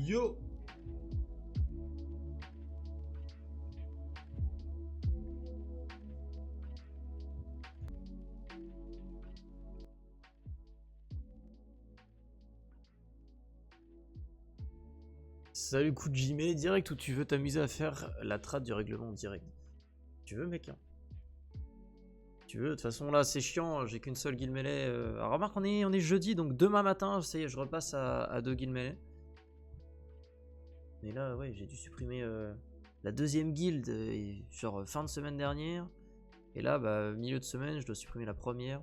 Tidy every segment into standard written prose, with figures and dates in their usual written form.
Yo! Salut Kujime, direct ou tu veux t'amuser à faire la trad du règlement direct? Tu veux mec hein? Tu veux, de toute façon là c'est chiant, j'ai qu'une seule guild melee. Alors, remarque on est jeudi donc demain matin ça y est, je repasse à 2 guild melee. Mais là ouais j'ai dû supprimer la deuxième guild genre fin de semaine dernière. Et là bah milieu de semaine je dois supprimer la première.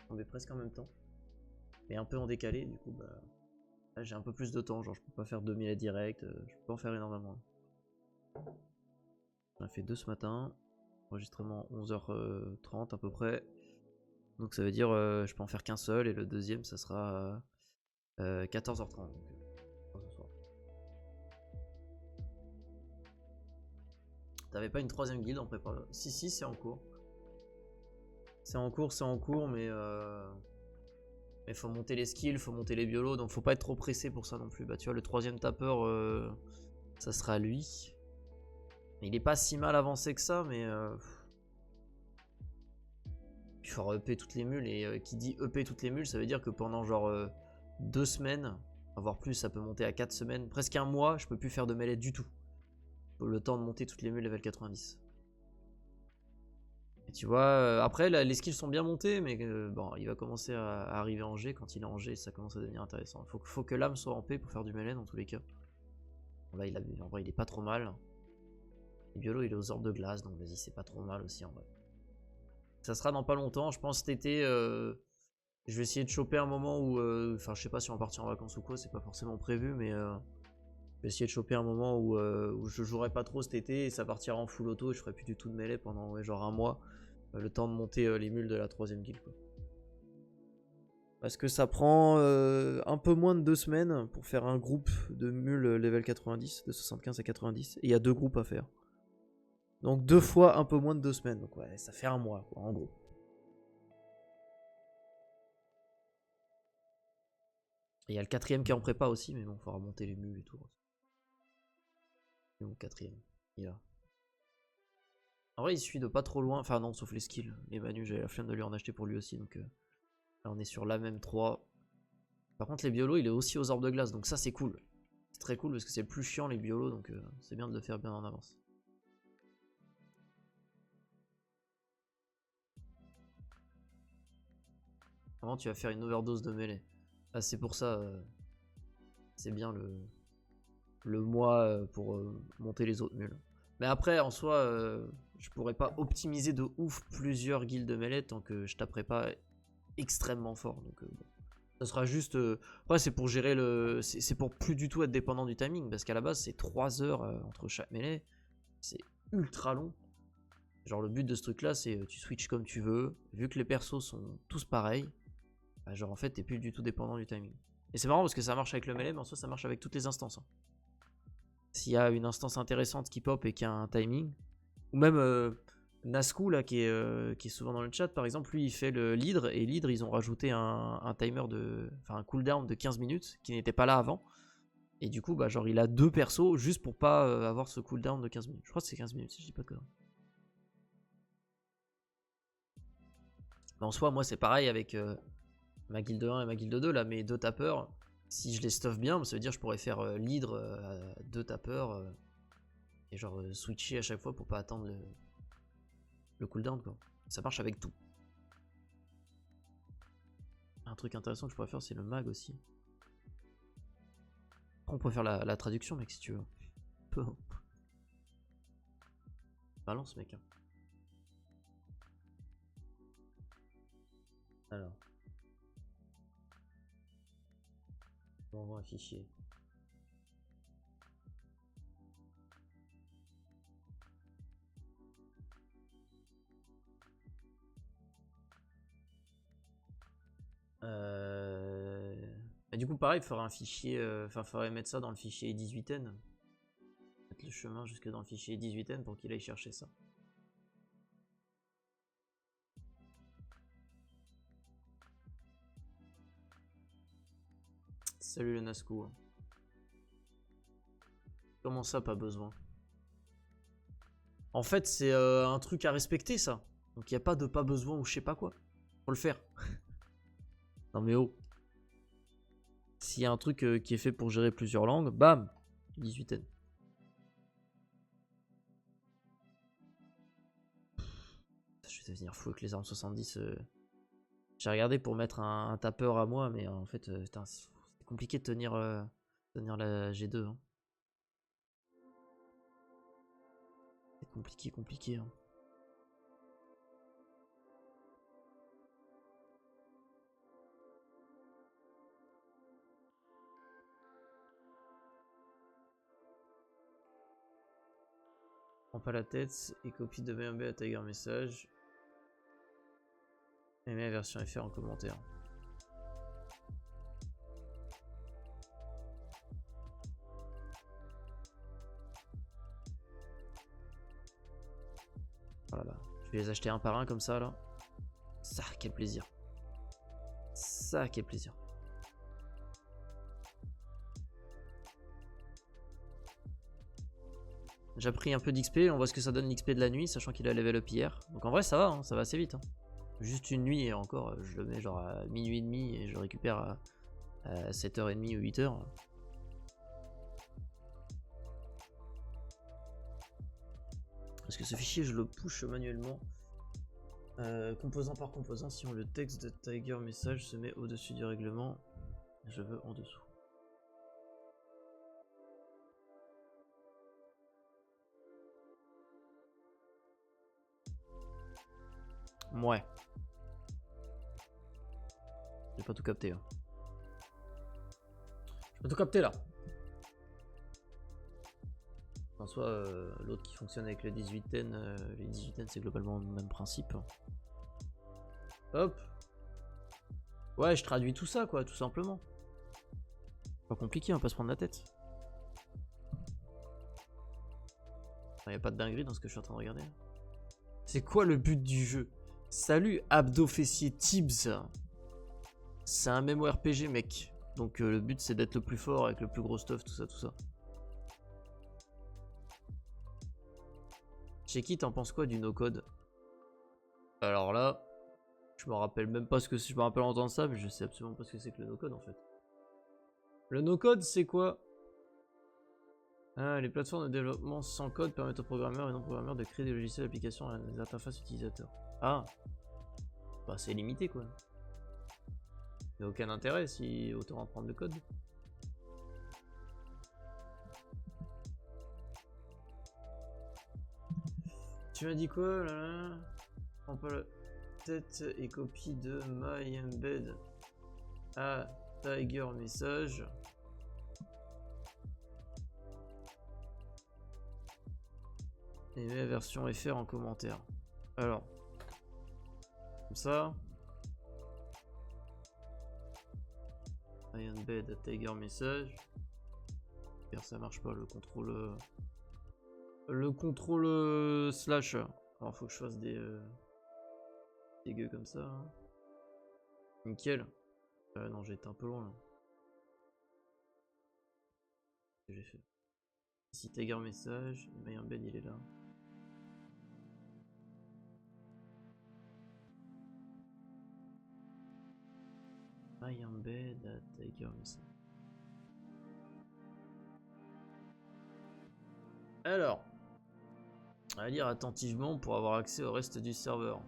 On est presque en même temps. Mais un peu en décalé du coup bah... Là j'ai un peu plus de temps, genre je peux pas faire 2000 direct, je peux pas en faire énormément. J'en ai fait 2 ce matin, enregistrement 11h30 à peu près. Donc ça veut dire je peux en faire qu'un seul et le deuxième ça sera 14h30. Donc, ce soir. T'avais pas une troisième guilde en prépa? Si c'est en cours. C'est en cours mais faut monter les skills, faut monter les biolos, donc faut pas être trop pressé pour ça non plus. Bah tu vois le troisième tapeur ça sera lui. Il est pas si mal avancé que ça mais il faudra EP toutes les mules et qui dit EP toutes les mules ça veut dire que pendant genre 2 semaines, voire plus ça peut monter à 4 semaines, presque un mois je peux plus faire de mêlée du tout. Le temps de monter toutes les mules level 90. Et tu vois, après là, les skills sont bien montés, mais bon, il va commencer à arriver en G. Quand il est en G, ça commence à devenir intéressant. Faut que l'âme soit en paix pour faire du mêlée dans tous les cas. Bon, là, en vrai, il est pas trop mal. Et Biolo, il est aux orbes de glace, donc vas-y, c'est pas trop mal aussi en vrai. Ça sera dans pas longtemps, je pense cet été. Je vais essayer de choper un moment où. Enfin, je sais pas si on va partir en vacances ou quoi, c'est pas forcément prévu, mais. Je vais essayer de choper un moment où je jouerai pas trop cet été et ça partira en full auto et je ferai plus du tout de mêlée pendant ouais, genre un mois. Le temps de monter les mules de la troisième guilde quoi. Parce que ça prend un peu moins de 2 semaines pour faire un groupe de mules level 90, de 75 à 90. Et il y a 2 groupes à faire. Donc 2 fois un peu moins de 2 semaines. Donc ouais, ça fait un mois quoi, en gros. Et il y a le quatrième qui est en prépa aussi, mais bon, il faudra monter les mules et tout. Et mon quatrième, il est là. En vrai, il suit de pas trop loin. Enfin, non, sauf les skills. Les manus, j'avais la flemme de lui en acheter pour lui aussi. Donc là, on est sur la même 3. Par contre, les biolos, il est aussi aux orbes de glace. Donc ça, c'est cool. C'est très cool parce que c'est le plus chiant, les biolos. Donc c'est bien de le faire bien en avance. Vraiment, tu vas faire une overdose de mêlée. Ah, c'est pour ça. C'est bien le mois pour monter les autres mules. Mais après, en soi, je pourrais pas optimiser de ouf plusieurs guildes de mêlée tant que je taperai pas extrêmement fort. Donc bon. Ça sera juste. Après, c'est pour gérer le. C'est pour plus du tout être dépendant du timing. Parce qu'à la base, c'est 3 heures entre chaque mêlée. C'est ultra long. Genre, le but de ce truc-là, c'est tu switches comme tu veux. Vu que les persos sont tous pareils, bah, genre en fait, t'es plus du tout dépendant du timing. Et c'est marrant parce que ça marche avec le mêlée, mais en soi, ça marche avec toutes les instances. Hein. S'il y a une instance intéressante qui pop et qui a un timing, ou même Nasku là qui est souvent dans le chat par exemple, lui il fait le leader et leader ils ont rajouté un timer de, enfin un cooldown de 15 minutes qui n'était pas là avant et du coup bah genre il a 2 persos juste pour pas avoir ce cooldown de 15 minutes. Je crois que c'est 15 minutes si je dis pas de conneries. Mais en soi moi c'est pareil avec ma guilde 1 et ma guilde 2 là, mes 2 tapeurs. Si je les stuff bien, ça veut dire que je pourrais faire leader à 2 tapeurs et genre switcher à chaque fois pour pas attendre le cooldown quoi. Ça marche avec tout. Un truc intéressant que je pourrais faire c'est le mag aussi. Après, on peut faire la traduction mec si tu veux. Peu. Balance mec. Hein. Alors. On envoie un fichier. Et du coup, pareil, il faudra un fichier. Enfin, il faudrait mettre ça dans le fichier 18N. Mettre le chemin jusque dans le fichier 18N pour qu'il aille chercher ça. Salut le Nasco. Comment ça, pas besoin? En fait, c'est un truc à respecter, ça. Donc, il n'y a pas de pas besoin ou je sais pas quoi. Faut le faire. Non, mais oh. S'il y a un truc qui est fait pour gérer plusieurs langues, bam, 18N. Je vais devenir fou avec les armes 70. J'ai regardé pour mettre un tapeur à moi, mais en fait, putain, c'est compliqué de tenir la G2. Hein. C'est compliqué. Hein. Prends pas la tête et copie de BMB à Tiger Message. Et mets la version FR en commentaire. Voilà. Je vais les acheter un par un comme ça là. Ça, quel plaisir. Ça, quel plaisir. J'ai pris un peu d'XP, on voit ce que ça donne l'XP de la nuit, sachant qu'il a level up hier. Donc en vrai ça va, hein, ça va assez vite. Hein. Juste une nuit et encore, je le mets genre à minuit et demi et je le récupère à 7h30 ou 8h. Parce que ce fichier je le push manuellement. Composant par composant, si on le texte de Tiger Message se met au-dessus du règlement, je veux en dessous. Ouais. J'ai pas tout capté. Hein. J'ai pas tout capté là. En soit, l'autre qui fonctionne avec le 18N, les 18N c'est globalement le même principe. Hop. Ouais, je traduis tout ça quoi, tout simplement. Pas compliqué, on va pas se prendre la tête. Il n'y a pas de dinguerie dans ce que je suis en train de regarder. C'est quoi le but du jeu? Salut Abdo Fessier Tibbs. C'est un MMORPG mec. Donc le but c'est d'être le plus fort avec le plus gros stuff, tout ça, tout ça. Checky, t'en penses quoi du no-code? Alors là, je me rappelle même pas ce que c'est. Je me rappelle entendre ça, mais je sais absolument pas ce que c'est que le no-code en fait. Le no-code c'est quoi? Ah, les plateformes de développement sans code permettent aux programmeurs et non-programmeurs de créer des logiciels d'application à des interfaces utilisateurs. Ah, bah c'est limité quoi. Il n'y a aucun intérêt si autant apprendre le code. Tu m'as dit quoi là? Prends pas la tête et copie de my embed à Tiger Message. Et mets la version FR en commentaire. Alors, comme ça. My embed à Tiger Message. Ça marche pas le contrôle. Le contrôle slash. Alors faut que je fasse des gueux comme ça. Hein. Nickel. Non, j'ai été un peu loin là. Qu'est-ce que j'ai fait? Ici Tiger Message, My embed il est là. My embed à Tiger Message. Alors, on va lire attentivement pour avoir accès au reste du serveur.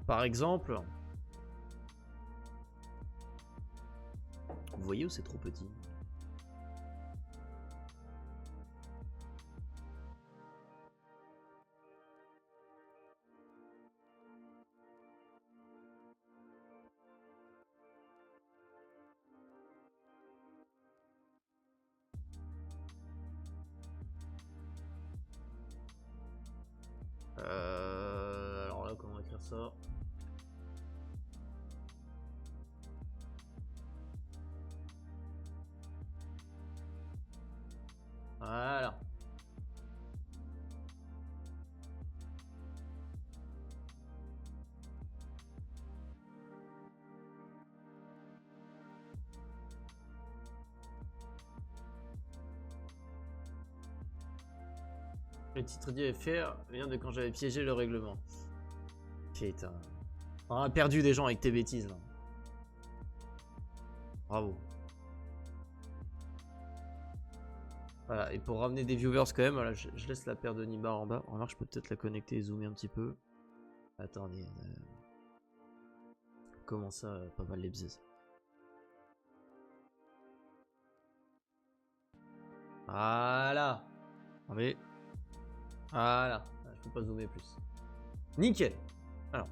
Par exemple, vous voyez où c'est trop petit? ça. Voilà. Le titre d'IFR vient de quand j'avais piégé le règlement. Putain. On a perdu des gens avec tes bêtises là. Bravo. Voilà, et pour ramener des viewers quand même, voilà, je laisse la paire de Nibar en bas. Remarque, je peux peut-être la connecter et zoomer un petit peu. Attendez. Comment ça, pas mal les bzz. Voilà. Allez. Voilà. Je peux pas zoomer plus. Nickel. Alors.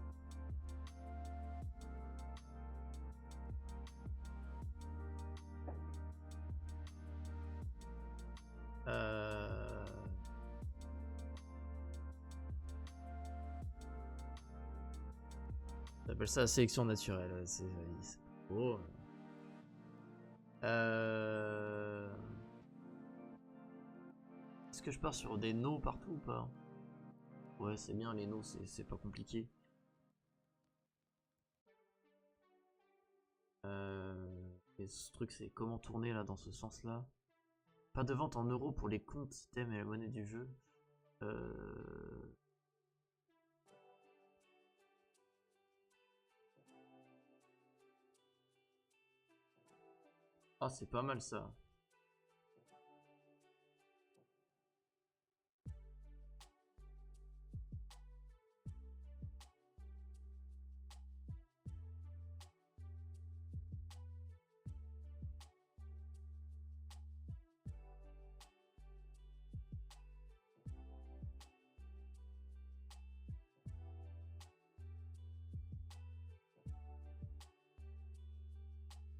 On appelle ça la sélection naturelle. C'est beau. Est-ce que je pars sur des no partout ou pas? Ouais, c'est bien les no, c'est pas compliqué. Et ce truc, c'est comment tourner là dans ce sens-là. Pas de vente en euros pour les comptes, items et la monnaie du jeu. Ah, c'est pas mal ça.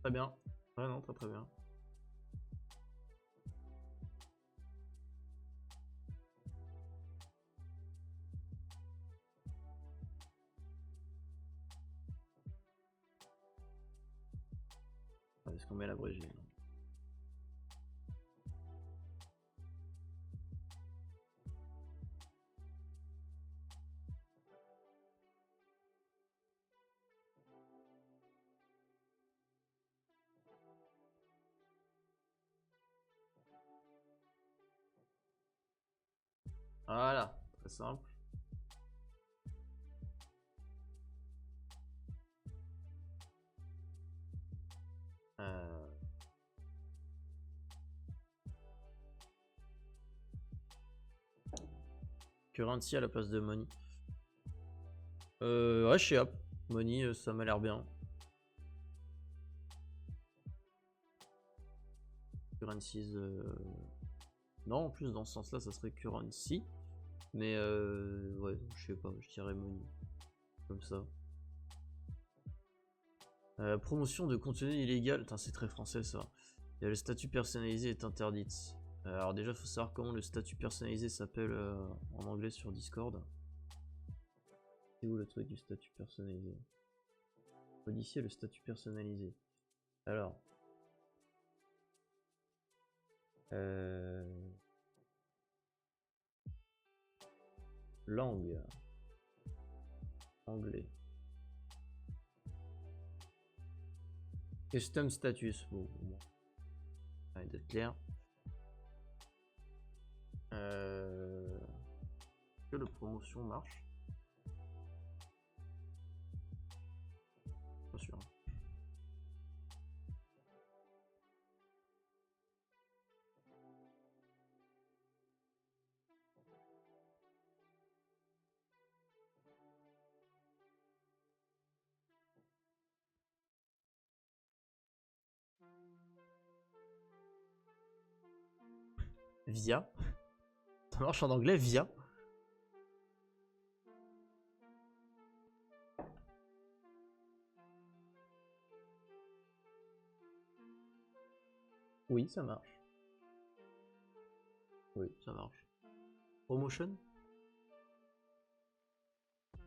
Très bien. Ouais, non, très très bien. Est-ce qu'on met l'abrégé? Voilà, très simple. Currency à la place de money. Ouais, je sais hop. Money, ça m'a l'air bien. Currencies. Non, en plus, dans ce sens-là, ça serait currency. Mais ouais, je sais pas, je dirais money. Comme ça. Promotion de contenu illégal. Putain, c'est très français ça. Et le statut personnalisé est interdite. Alors déjà, faut savoir comment le statut personnalisé s'appelle en anglais sur Discord. C'est où le truc du statut personnalisé? Modifier le statut personnalisé. Alors. Langue. Anglais. Custom status. Bon, bon. Allez, d'être clair. Que le promotion marche? Pas sûr. Via. Ça marche en anglais, via. Oui, ça marche. Oui, ça marche. Promotion.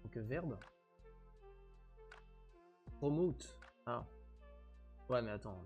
Donc verbe. Promote. Ah. Ouais, mais attends.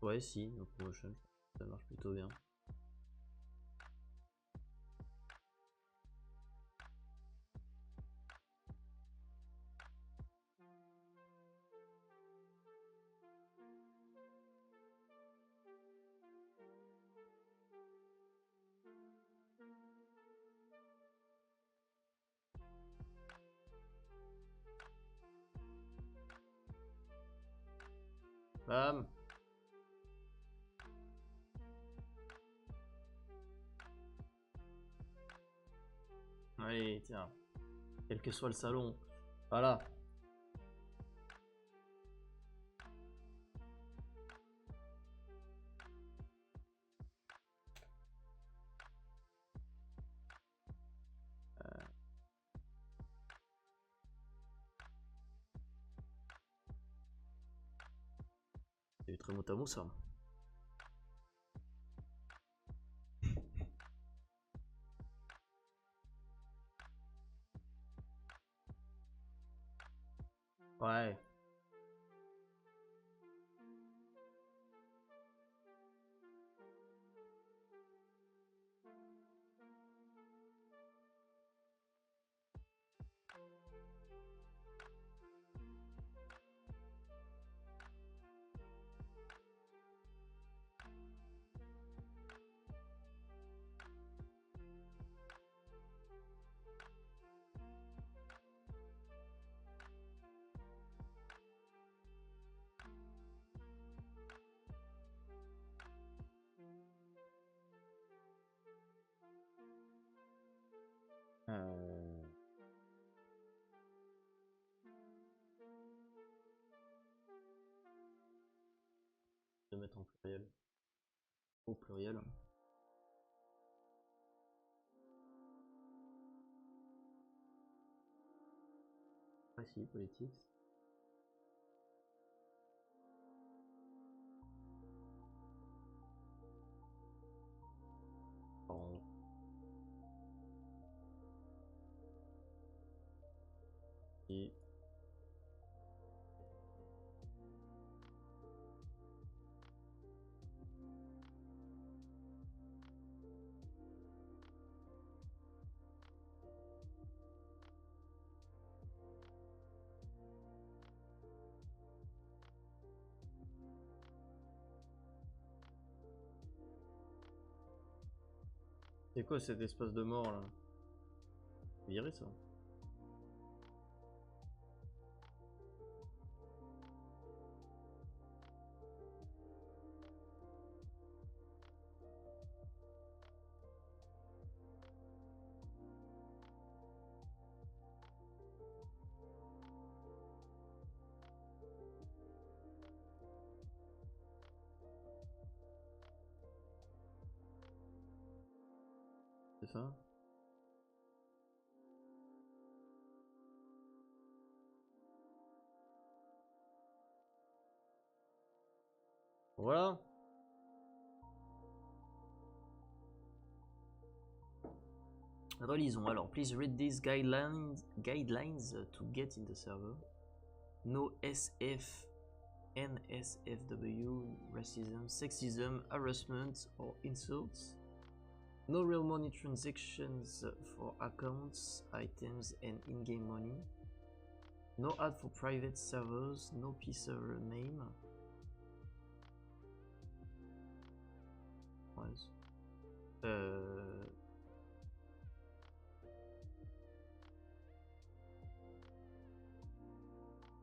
Ouais, si, no promotion, ça marche plutôt bien. Bam. Allez, tiens. Quel que soit le salon. Voilà. C'est du très mot à mot ça. Ouais. De mettre en pluriel. Au pluriel. Ah si, politique. Bon. Et c'est quoi cet espace de mort là? Virer ça. C'est ça? Voilà. Relisons. Alors, please read these guidelines to get in the server. No SF, NSFW, racism, sexism, harassment, or insults. No real money transactions for accounts, items, and in-game money. No ad for private servers. No server name.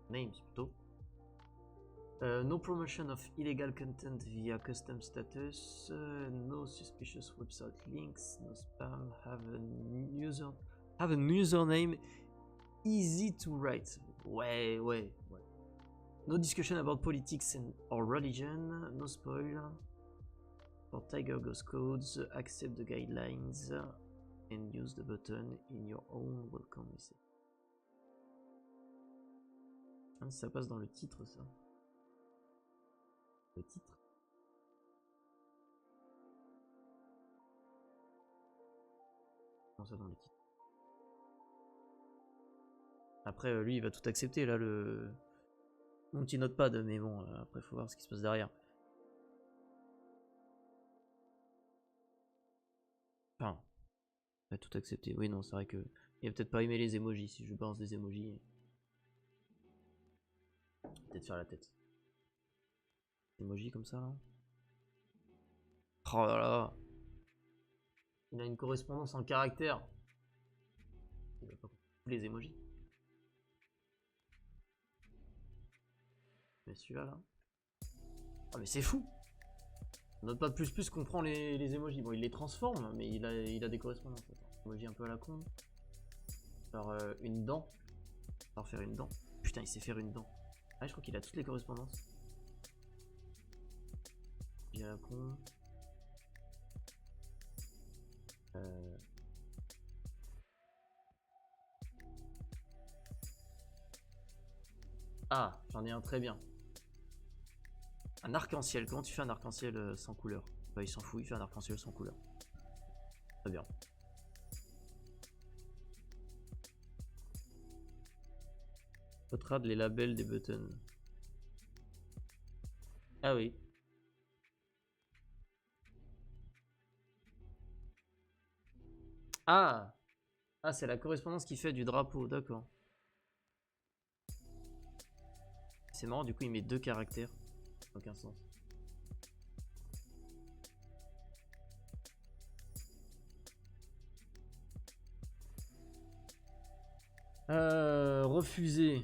Names plutôt. No promotion of illegal content via custom status. No suspicious website links. No spam. Have a username easy to write. Ouais. No discussion about politics or religion. No spoil. For Tiger Ghost codes, accept the guidelines and use the button in your own welcome message. Ah, ça passe dans le titre, ça. Le titre. Non, ça dans le titre. Après, lui, il va tout accepter, là, mon petit notepad, mais bon, après, faut voir ce qui se passe derrière. Enfin, il va tout accepter. Oui, non, c'est vrai que il va peut-être pas aimer les emojis. Si je balance des emojis, peut-être faire la tête. Emoji comme ça, là. Oh là là. Il a une correspondance en caractère. Il va pas comprendre tous les emojis. Mais celui-là, là. Ah, mais c'est fou! Notepad plus comprend les emojis. Bon, il les transforme, mais il a des correspondances. Emoji un peu à la con. Alors, une dent. Alors, faire une dent. Putain, il sait faire une dent. Ah, je crois qu'il a toutes les correspondances. Emoji à la con. Ah, j'en ai un très bien. Un arc-en-ciel. Comment tu fais un arc-en-ciel sans couleur? Bah, il s'en fout, il fait un arc-en-ciel sans couleur. Très bien. Retrade les labels des buttons. Ah oui. Ah! Ah, c'est la correspondance qui fait du drapeau, d'accord. C'est marrant, du coup, il met 2 caractères. Aucun sens. Refuser.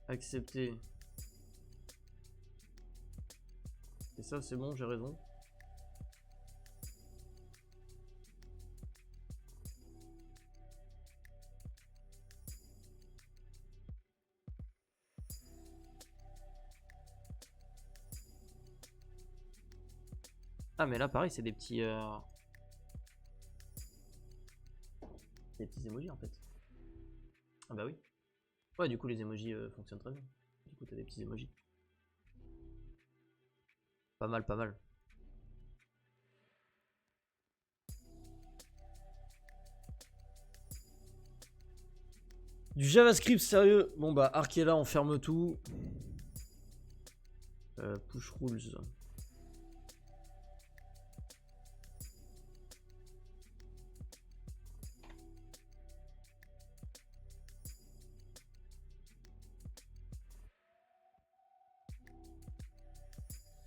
Accepter. Et ça, c'est bon, j'ai raison. Ah, mais là, pareil, c'est des petits... Des petits emojis, en fait. Ah bah oui. Ouais, du coup, les emojis fonctionnent très bien. Du coup, t'as des petits emojis. Pas mal, pas mal. Du JavaScript, sérieux? Bon bah, Arc est là, on ferme tout. Push rules.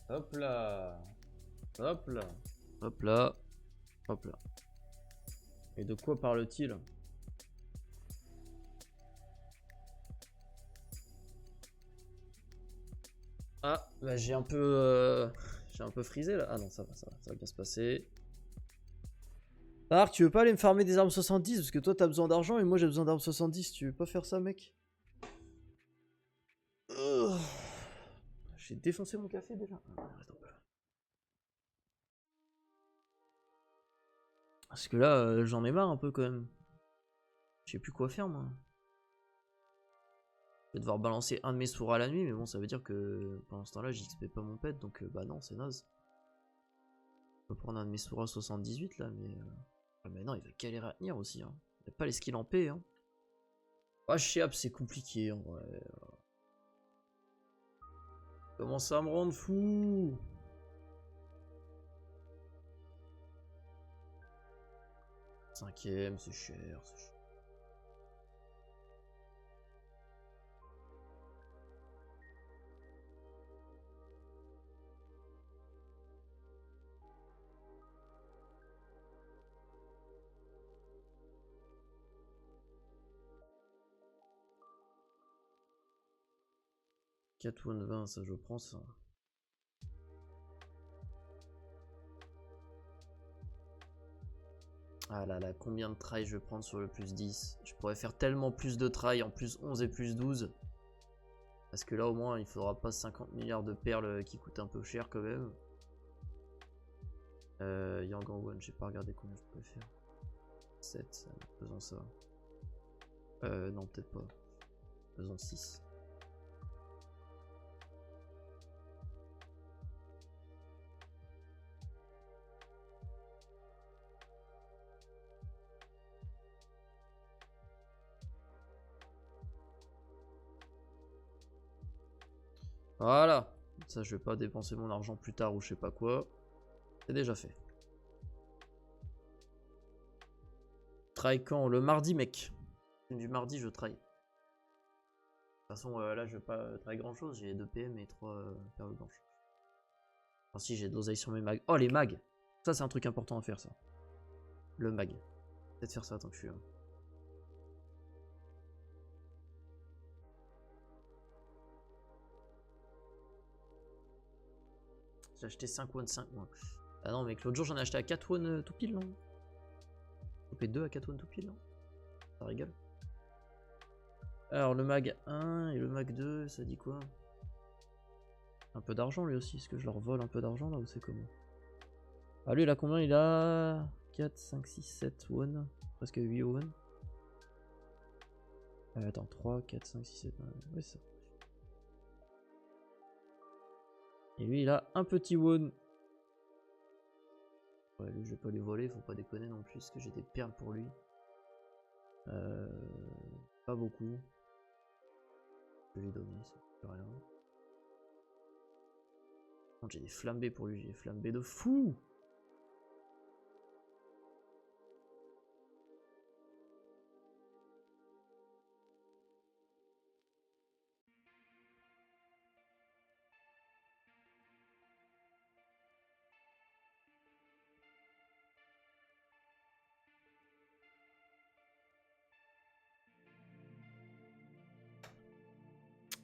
Hop là. Hop là. Hop là. Hop là. Et de quoi parle-t-il? Ah, bah j'ai un peu frisé là. Ah non, ça va bien se passer. Arc, tu veux pas aller me farmer des armes 70 parce que toi t'as besoin d'argent et moi j'ai besoin d'armes 70. Tu veux pas faire ça, mec? J'ai défoncé mon café déjà. Parce que là, j'en ai marre un peu quand même. Je sais plus quoi faire, moi. Je vais devoir balancer un de mes sours à la nuit, mais bon, ça veut dire que pendant ce temps-là, j'XP pas mon pet, donc bah non, c'est naze. Je peux prendre un de mes sours à 78 là, mais. Ah, mais non, il va galérer à tenir aussi. Hein. Il a pas les skills en paix. Hein. Ah, Sheap, c'est compliqué en vrai. Comment ça me rendre fou? Cinquième, c'est cher, c'est cher. Catwoman 20, ça je prends ça. Ah là là, combien de try je vais prendre sur le plus 10? Je pourrais faire tellement plus de try en plus 11 et plus 12. Parce que là au moins il faudra pas 50 milliards de perles qui coûtent un peu cher quand même. Yang One, j'ai pas regardé combien je pouvais faire. 7, faisons ça. Non peut-être pas. Faisons 6. Voilà. Ça je vais pas dépenser mon argent plus tard ou je sais pas quoi. C'est déjà fait. Try quand? Le mardi mec. Du mardi je try. De toute façon là je vais pas try grand chose. J'ai 2 PM et 3 perles blanches. Enfin si j'ai de l'oseille sur mes mags. Oh les mags. Ça c'est un truc important à faire ça. Le mag. Peut-être faire ça tant que je suis là. J'ai acheté 5 won, 5 mois. Ah non mec, l'autre jour j'en ai acheté à 4 won tout pile, non? J'ai payé 2 à 4 won tout pile, non? Ça rigole. Alors le mag 1 et le mag 2, ça dit quoi? Un peu d'argent lui aussi, est-ce que je leur vole un peu d'argent là ou c'est comment? Ah lui il a combien? Il a 4, 5, 6, 7 won. Presque 8 won. Attends, 3, 4, 5, 6, 7, ouais c'est ça. Et lui il a un petit won. Ouais lui je vais pas lui voler, faut pas déconner non plus, parce que j'ai des perles pour lui. Pas beaucoup. Je vais lui donner, ça fait rien. J'ai des flambés pour lui, j'ai des flambés de fou.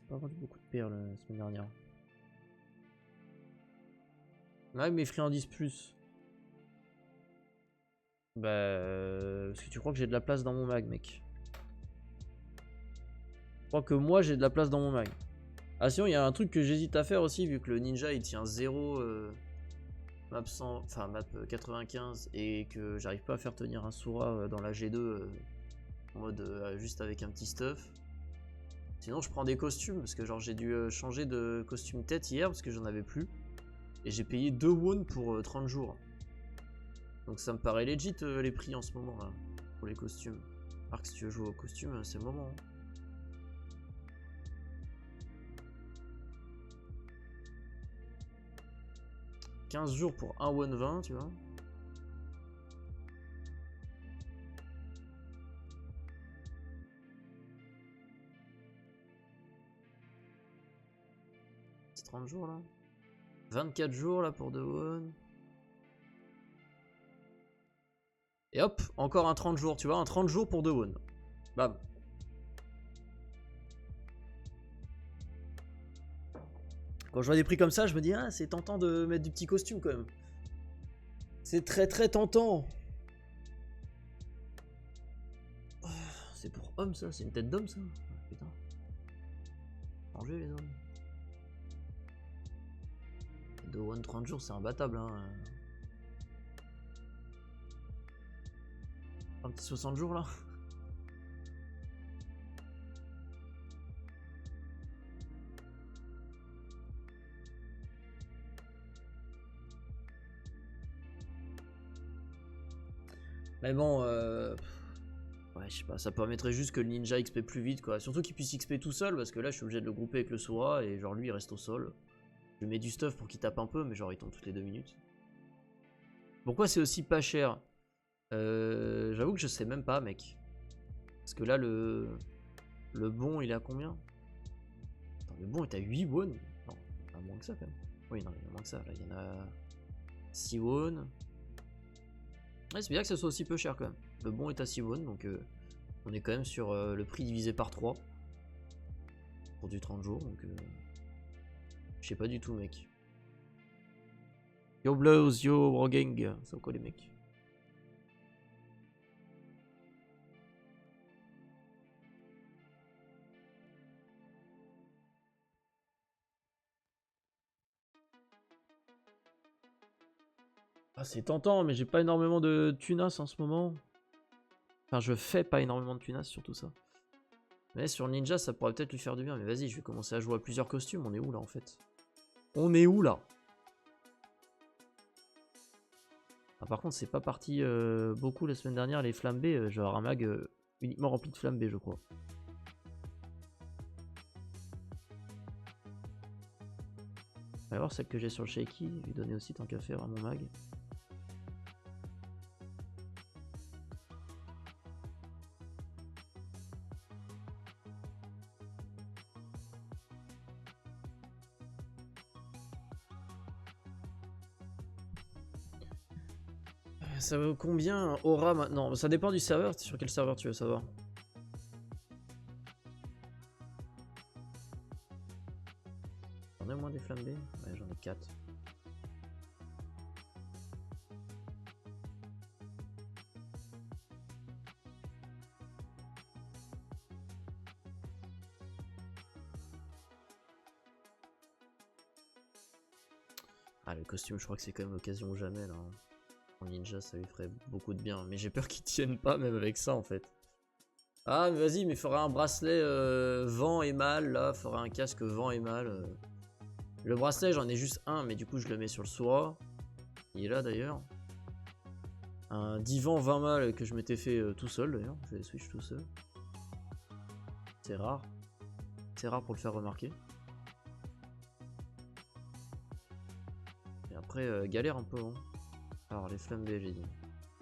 Pas vendu beaucoup de perles la semaine dernière. Ouais, mes friandises plus. Bah, parce que tu crois que j'ai de la place dans mon mag, mec. Je crois que moi j'ai de la place dans mon mag. Ah, sinon, il y a un truc que j'hésite à faire aussi, vu que le ninja il tient 0 map 100, enfin map 95, et que j'arrive pas à faire tenir un Sura dans la G2 en mode juste avec un petit stuff. Sinon, je prends des costumes, parce que genre j'ai dû changer de costume tête hier, parce que j'en avais plus. Et j'ai payé 2 won pour 30 jours. Donc ça me paraît legit les prix en ce moment là, pour les costumes. Alors que si tu veux jouer au costume, c'est le moment. Hein. « 15 jours pour 1 won 20, tu vois. C'est 30 jours là. 24 jours là pour 2 won. Et hop, encore un 30 jours, tu vois, un 30 jours pour 2 won. Bam. Quand je vois des prix comme ça, je me dis, ah, c'est tentant de mettre du petit costume quand même. C'est très très tentant. Oh, c'est pour homme ça, c'est une tête d'homme ça. Putain. Changez les hommes. 2 won 30 jours, c'est imbattable. Hein. Un petit 60 jours là. Mais bon, ouais, je sais pas, ça permettrait juste que le ninja XP plus vite quoi. Surtout qu'il puisse XP tout seul, parce que là je suis obligé de le grouper avec le Sora, et genre lui il reste au sol. Je lui mets du stuff pour qu'il tape un peu, mais genre il tombe toutes les 2 minutes. Pourquoi c'est aussi pas cher? J'avoue que je sais même pas, mec. Parce que là le bon il est à combien? Attends, le bon est à 8 won. Non, il y en a moins que ça quand même. Oui, non, il y en a moins que ça. Là il y en a 6 won. Ouais, c'est bien que ça soit aussi peu cher quand même. Le bon est à 6 won, donc on est quand même sur le prix divisé par 3 pour du 30 jours, donc je sais pas du tout, mec. Yo Blows, yo Rogang, ça quoi les mecs? Ah, c'est tentant, mais j'ai pas énormément de tunas en ce moment. Enfin, je fais pas énormément de tunas sur tout ça. Mais sur Ninja, ça pourrait peut-être lui faire du bien. Mais vas-y, je vais commencer à jouer à plusieurs costumes. On est où là en fait? On est où là? Ah, par contre, c'est pas parti beaucoup la semaine dernière. Les flambés, je vais avoir un mag uniquement rempli de flambés, je crois. On va voir celle que j'ai sur le shaky. Lui donner aussi tant qu'à faire à mon mag. Ça vaut combien Aura maintenant? Ça dépend du serveur. Sur quel serveur tu veux savoir? J'en ai au moins des flambés? Ouais, j'en ai 4. Ah, le costume, je crois que c'est quand même l'occasion ou jamais là. En ninja, ça lui ferait beaucoup de bien. Mais j'ai peur qu'il tienne pas, même avec ça en fait. Ah, mais vas-y, mais faudra un bracelet vent et mal là. Faudra un casque vent et mal. Le bracelet, j'en ai juste un, mais du coup, je le mets sur le Sora. Il est là d'ailleurs. Un divan 20 mal que je m'étais fait tout seul d'ailleurs. Je vais switch tout seul. C'est rare. C'est rare pour le faire remarquer. Et après, galère un peu. Hein. Alors, les flambés, j'ai dit.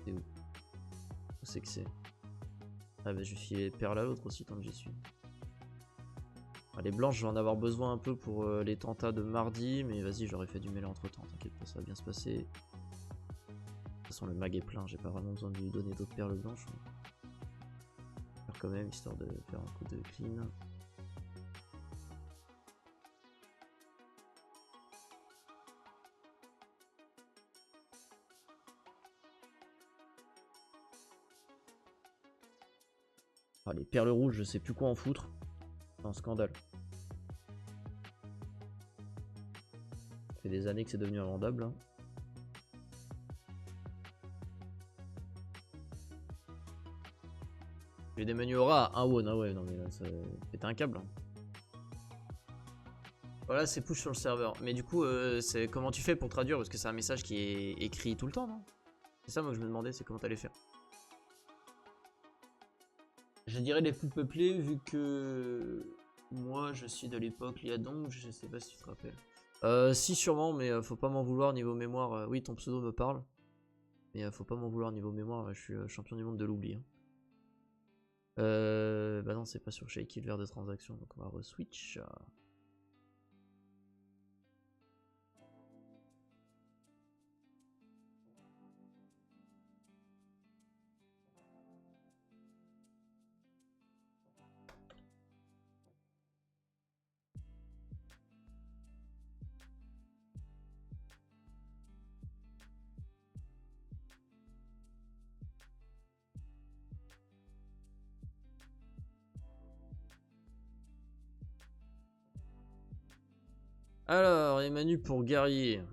C'est où? Où c'est que c'est? Ah bah, je vais filer les perles à l'autre aussi tant que j'y suis. Ah, les blanches, je vais en avoir besoin un peu pour les tentats de mardi. Mais vas-y, j'aurais fait du mêlé entre temps. T'inquiète pas, ça va bien se passer. De toute façon, le mag est plein. J'ai pas vraiment besoin de lui donner d'autres perles blanches. Faire quand même, histoire de faire un coup de clean. Ah, les perles rouges, je sais plus quoi en foutre. C'est un scandale. Ça fait des années que c'est devenu invendable. Hein. J'ai des menus aura à 1 won. Ah ouais, non mais là, ça pète un câble. Hein. Voilà, c'est push sur le serveur. Mais du coup, c'est comment tu fais pour traduire? Parce que c'est un message qui est écrit tout le temps, non? C'est ça, moi, que je me demandais, c'est comment t'allais faire. Je dirais les plus peuplés, vu que moi, je suis de l'époque Liadong, je sais pas si tu te rappelles. Si, sûrement, mais faut pas m'en vouloir niveau mémoire. Oui, ton pseudo me parle. Mais faut pas m'en vouloir niveau mémoire, je suis champion du monde de l'oubli. Hein. Bah non, c'est pas sur Shaky le verre de transaction, donc on va re-switch. Alors, les menus pour guerrier.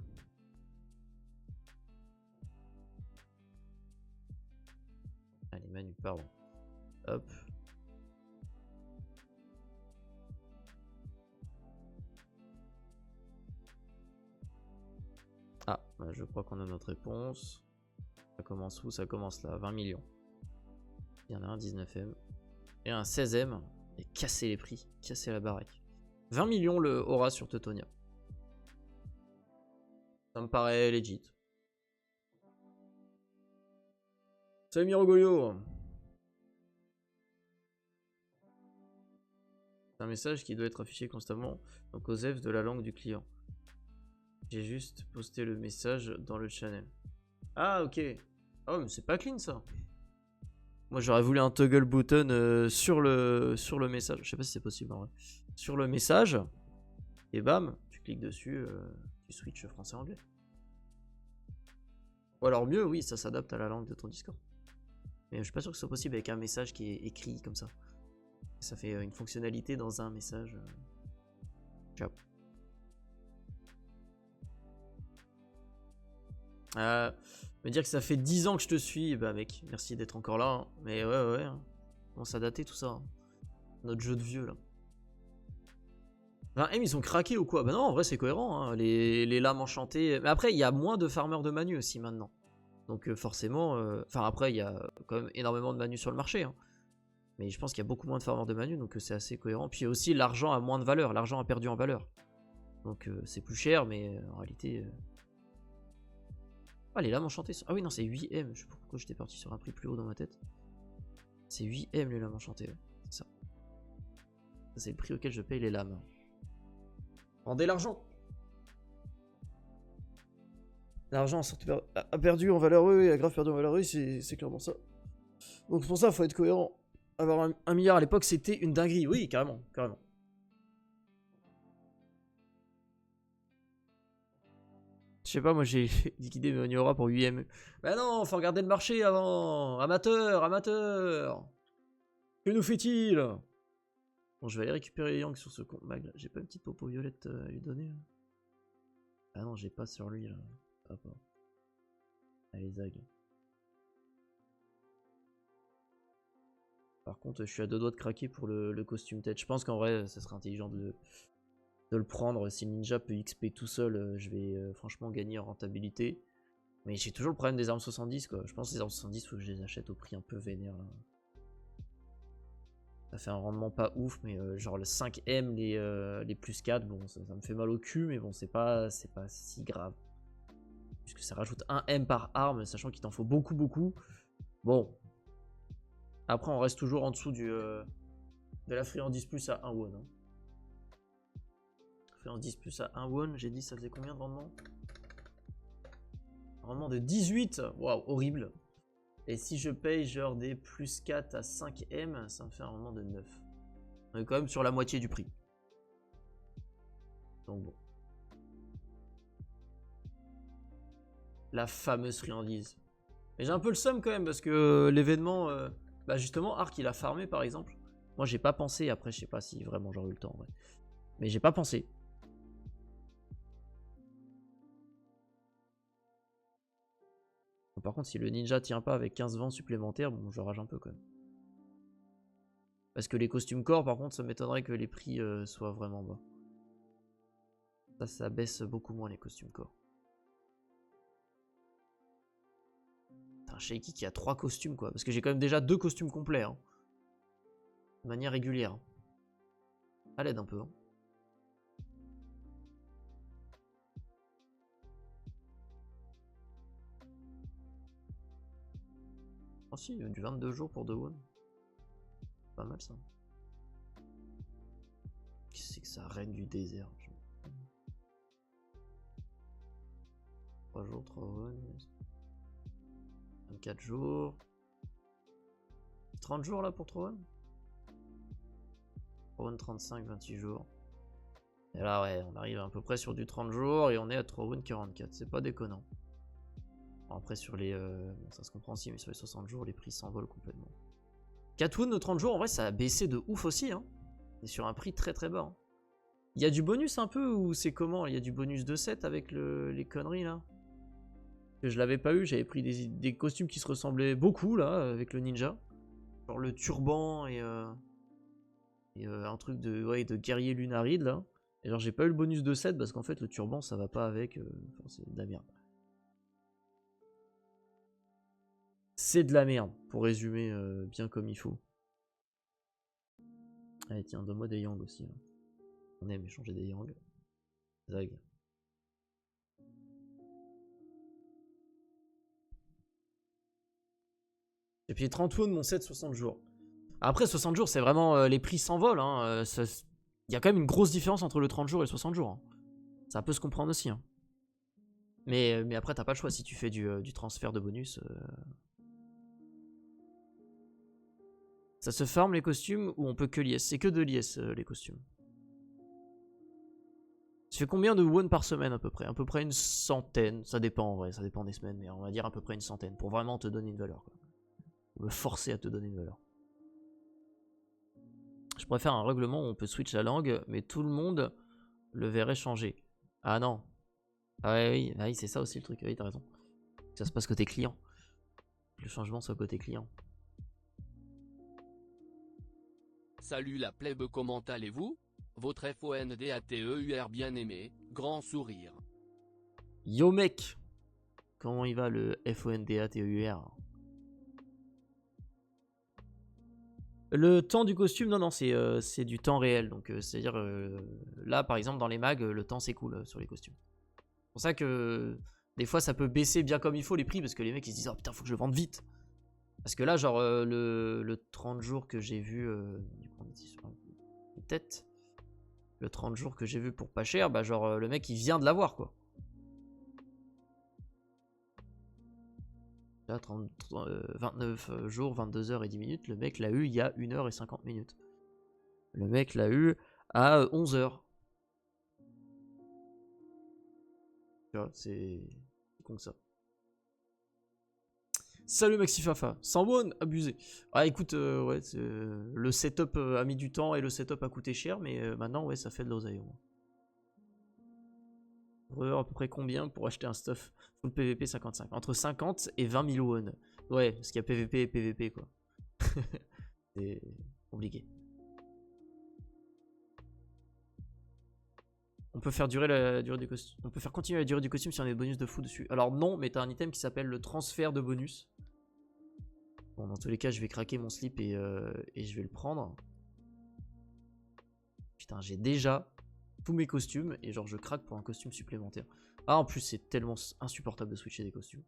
Allez, Manu, pardon. Hop. Ah, bah, je crois qu'on a notre réponse. Ça commence où? Ça commence là, 20 millions. Il y en a un 19ème. Et un 16ème. Et casser les prix, casser la baraque. 20 millions le aura sur Teutonia. Ça me paraît legit. Salut Mirogoyo. C'est un message qui doit être affiché constamment donc aux F de la langue du client. J'ai juste posté le message dans le channel. Ah ok. Oh mais c'est pas clean ça. Moi j'aurais voulu un toggle button sur le message. Je sais pas si c'est possible en vrai. Sur le message. Et bam, tu cliques dessus, tu switches français-anglais. Ou alors mieux, oui, ça s'adapte à la langue de ton Discord. Mais je suis pas sûr que ce soit possible avec un message qui est écrit comme ça. Ça fait une fonctionnalité dans un message. Ciao. Me dire que ça fait 10 ans que je te suis, bah mec, merci d'être encore là. Hein. Mais ouais, hein. Commence à dater tout ça. Hein. Notre jeu de vieux là. 20 M ils sont craqués ou quoi? Bah non, en vrai c'est cohérent. Hein. Les lames enchantées. Mais après, il y a moins de farmers de Manu aussi maintenant. Donc forcément, enfin après, il y a quand même énormément de Manu sur le marché. Hein. Mais je pense qu'il y a beaucoup moins de farmers de Manu, donc c'est assez cohérent. Puis aussi, l'argent a moins de valeur. L'argent a perdu en valeur. Donc c'est plus cher, mais en réalité... Ah, les lames enchantées. Ah oui, non, c'est 8 M. Je sais pas pourquoi j'étais parti sur un prix plus haut dans ma tête. C'est 8 M les lames enchantées. Ouais. C'est ça. Ça, c'est le prix auquel je paye les lames. Rendez l'argent. L'argent a perdu en valeur. Oui, a grave perdu en valeur. Oui, c'est clairement ça. Donc pour ça, il faut être cohérent. Avoir un milliard à l'époque, c'était une dinguerie. Oui, carrément, carrément. Je sais pas, moi j'ai liquidé mes Oniora pour 8M. Bah non, faut regarder le marché avant. Amateur, amateur. Que nous fait-il? Bon, je vais aller récupérer Yang sur ce compte mag. J'ai pas une petite popo violette à lui donner. Ah non, j'ai pas sur lui là. Hop, hop. Allez, Zag. Par contre, je suis à deux doigts de craquer pour le costume tête. Je pense qu'en vrai, ça serait intelligent de le prendre. Si le ninja peut XP tout seul, je vais franchement gagner en rentabilité. Mais j'ai toujours le problème des armes 70 quoi. Je pense que les armes 70, faut que je les achète au prix un peu vénère là. Ça fait un rendement pas ouf, mais genre le 5M, les plus 4, bon, ça me fait mal au cul, mais bon, c'est pas si grave. Puisque ça rajoute 1 M par arme, sachant qu'il t'en faut beaucoup, beaucoup. Bon. Après, on reste toujours en dessous de la friandise plus à 1 won. Hein. Friandise plus à 1 won, j'ai dit ça faisait combien de rendement? Rendement de 18. Waouh, horrible. Et si je paye genre des plus 4 à 5M, ça me fait un rendement de 9. On est quand même sur la moitié du prix. Donc bon. La fameuse friandise. Mais j'ai un peu le seum quand même parce que l'événement, bah justement, Ark il a farmé par exemple. Moi j'ai pas pensé, après je sais pas si vraiment j'aurais eu le temps en vrai. Mais j'ai pas pensé. Par contre si le ninja tient pas avec 15 vents supplémentaires, bon je rage un peu quand même. Parce que les costumes corps par contre ça m'étonnerait que les prix soient vraiment bas. Ça baisse beaucoup moins les costumes corps. Un Shaky qui a 3 costumes quoi. Parce que j'ai quand même déjà 2 costumes complets. Hein. De manière régulière. À l'aide un peu. Hein. Oh si, du 22 jours pour 2 won. Pas mal ça. Qu'est-ce que c'est que ça, reine du désert? 3 jours, 3 won. 24 jours. 30 jours là pour 3 won. 3 won 35, 28 jours. Et là ouais, on arrive à peu près sur du 30 jours et on est à 3 won 44. C'est pas déconnant. Bon, après sur les... bon, ça se comprend aussi, mais sur les 60 jours, les prix s'envolent complètement. 4 won de 30 jours, en vrai, ça a baissé de ouf aussi. Hein. Et sur un prix très très bas. Hein. Il y a du bonus un peu ou c'est comment? Il y a du bonus de 7 avec les conneries là? Que je l'avais pas eu, j'avais pris des costumes qui se ressemblaient beaucoup là avec le ninja. Genre le turban et un truc de, ouais, de guerrier lunaride là. Et genre j'ai pas eu le bonus de 7 parce qu'en fait le turban ça va pas avec. Enfin, c'est de la merde. C'est de la merde, pour résumer bien comme il faut. Allez tiens, donne-moi des yang aussi. Là. On aime échanger des yang. Zag. Et puis 30 won mon set 60 jours. Après 60 jours c'est vraiment les prix s'envolent. Hein. Il y a quand même une grosse différence entre le 30 jours et le 60 jours. Hein. Ça peut se comprendre aussi. Hein. Mais après t'as pas le choix si tu fais du transfert de bonus. Ça se farm les costumes ou on peut que liesse? C'est que de liesse les costumes. Ça fait combien de won par semaine à peu près? À peu près une centaine. Ça dépend en vrai, ça dépend des semaines, mais on va dire à peu près une centaine pour vraiment te donner une valeur. Quoi. Me forcer à te donner une valeur. Je préfère un règlement où on peut switch la langue, mais tout le monde le verrait changer. Ah non. Ah ouais, oui, c'est ça aussi le truc, oui, t'as raison. Que ça se passe côté client. Que le changement soit côté client. Salut la plèbe, comment allez-vous? Votre FONDATEUR bien aimé, grand sourire. Yo mec! Comment il va le FONDATEUR? Le temps du costume, non, c'est du temps réel. Donc, c'est-à-dire, là, par exemple, dans les mags, le temps s'écoule sur les costumes. C'est pour ça que des fois, ça peut baisser bien comme il faut les prix, parce que les mecs, ils se disent, oh putain, faut que je le vende vite. Parce que là, genre, le 30 jours que j'ai vu, du coup, on était sur une tête. Le 30 jours que j'ai vu pour pas cher, bah, genre, le mec, il vient de l'avoir, quoi. Là, 29 jours, 22 heures et 10 minutes, le mec l'a eu il y a 1 heure et 50 minutes. Le mec l'a eu à 11 heures. Tu vois, c'est con que ça. Salut Maxi Fafa, sans bonne, abusé. Ah écoute, ouais, le setup a mis du temps et le setup a coûté cher, mais maintenant, ouais, ça fait de l'oseille au moins. À peu près combien pour acheter un stuff full PVP 55? Entre 50 et 20 000 won. Ouais, parce qu'il y a PVP et PVP, quoi. C'est compliqué. On peut faire durer la durée du costume. On peut faire continuer la durée du costume si on a des bonus de fou dessus. Alors non, mais t'as un item qui s'appelle le transfert de bonus. Bon, dans tous les cas, je vais craquer mon slip et je vais le prendre. Putain, j'ai déjà tous mes costumes et genre je craque pour un costume supplémentaire. Ah, en plus, c'est tellement insupportable de switcher des costumes.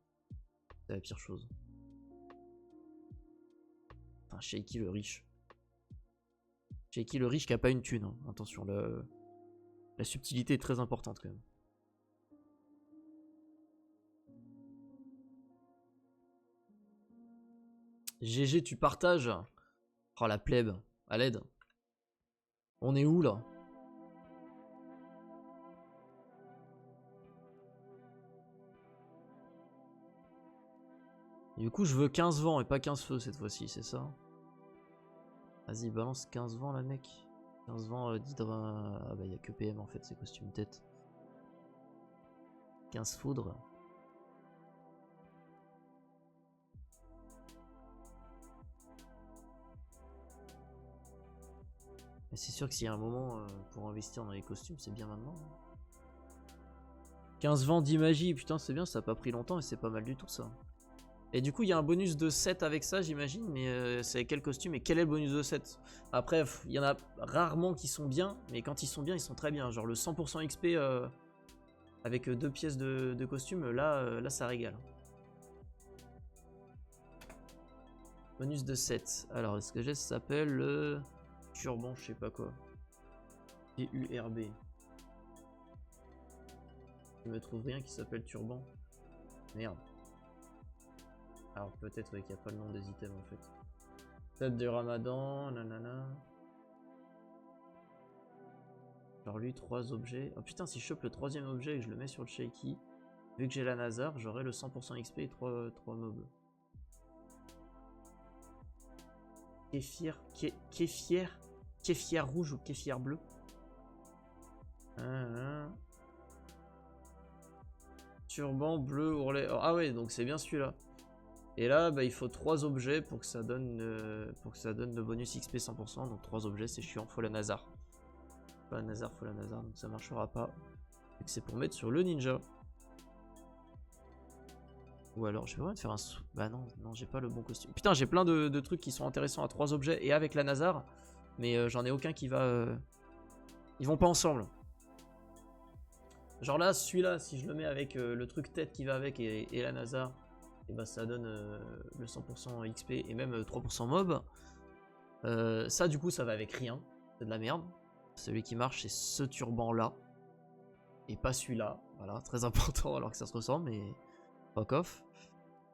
C'est la pire chose. Enfin, Shaky le riche. Shaky le riche qui a pas une thune. Hein. Attention, la subtilité est très importante quand même. GG, tu partages. Oh la plèbe, à l'aide. On est où là? Du coup, je veux 15 vents et pas 15 feux cette fois-ci, c'est ça? Vas-y, balance 15 vents là, mec. 15 vents d'hydra. Ah bah, il y a que PM en fait, ces costumes tête. 15 foudres. Mais c'est sûr que s'il y a un moment pour investir dans les costumes, c'est bien maintenant. 15 vents d'imagie, putain, c'est bien, ça a pas pris longtemps et c'est pas mal du tout ça. Et du coup, il y a un bonus de 7 avec ça, j'imagine, mais c'est avec quel costume et quel est le bonus de 7? Après, il y en a rarement qui sont bien, mais quand ils sont bien, ils sont très bien. Genre le 100% XP avec 2 pièces de costume, là, ça régale. Bonus de 7. Alors, est-ce que j'ai, ça s'appelle le turban, je sais pas quoi. TURB. Je me trouve rien qui s'appelle turban. Merde. Alors peut-être qu'il n'y a pas le nom des items en fait. Tête de Ramadan, nanana. Genre lui, 3 objets. Oh putain, si je chope le 3ème objet et que je le mets sur le Shaky, vu que j'ai la Nazar, j'aurai le 100% XP et 3 mobs. Kéfier rouge ou kéfier bleu. Turban bleu ourlet. Ah ouais, donc c'est bien celui-là. Et là, bah, il faut 3 objets pour que ça donne le bonus XP 100%. Donc 3 objets, c'est chiant. Faut la Nazar. Faut la Nazar, donc ça marchera pas. C'est pour mettre sur le ninja. Ou alors, je vais vraiment te faire un... Bah non, j'ai pas le bon costume. Putain, j'ai plein de trucs qui sont intéressants à 3 objets et avec la Nazar. Mais j'en ai aucun qui va... Ils vont pas ensemble. Genre là, celui-là, si je le mets avec le truc tête qui va avec et la Nazar, et bah ça donne le 100% XP et même 3% mob. Ça, du coup, ça va avec rien. C'est de la merde. Celui qui marche, c'est ce turban-là. Et pas celui-là. Voilà, très important alors que ça se ressemble, mais fuck off.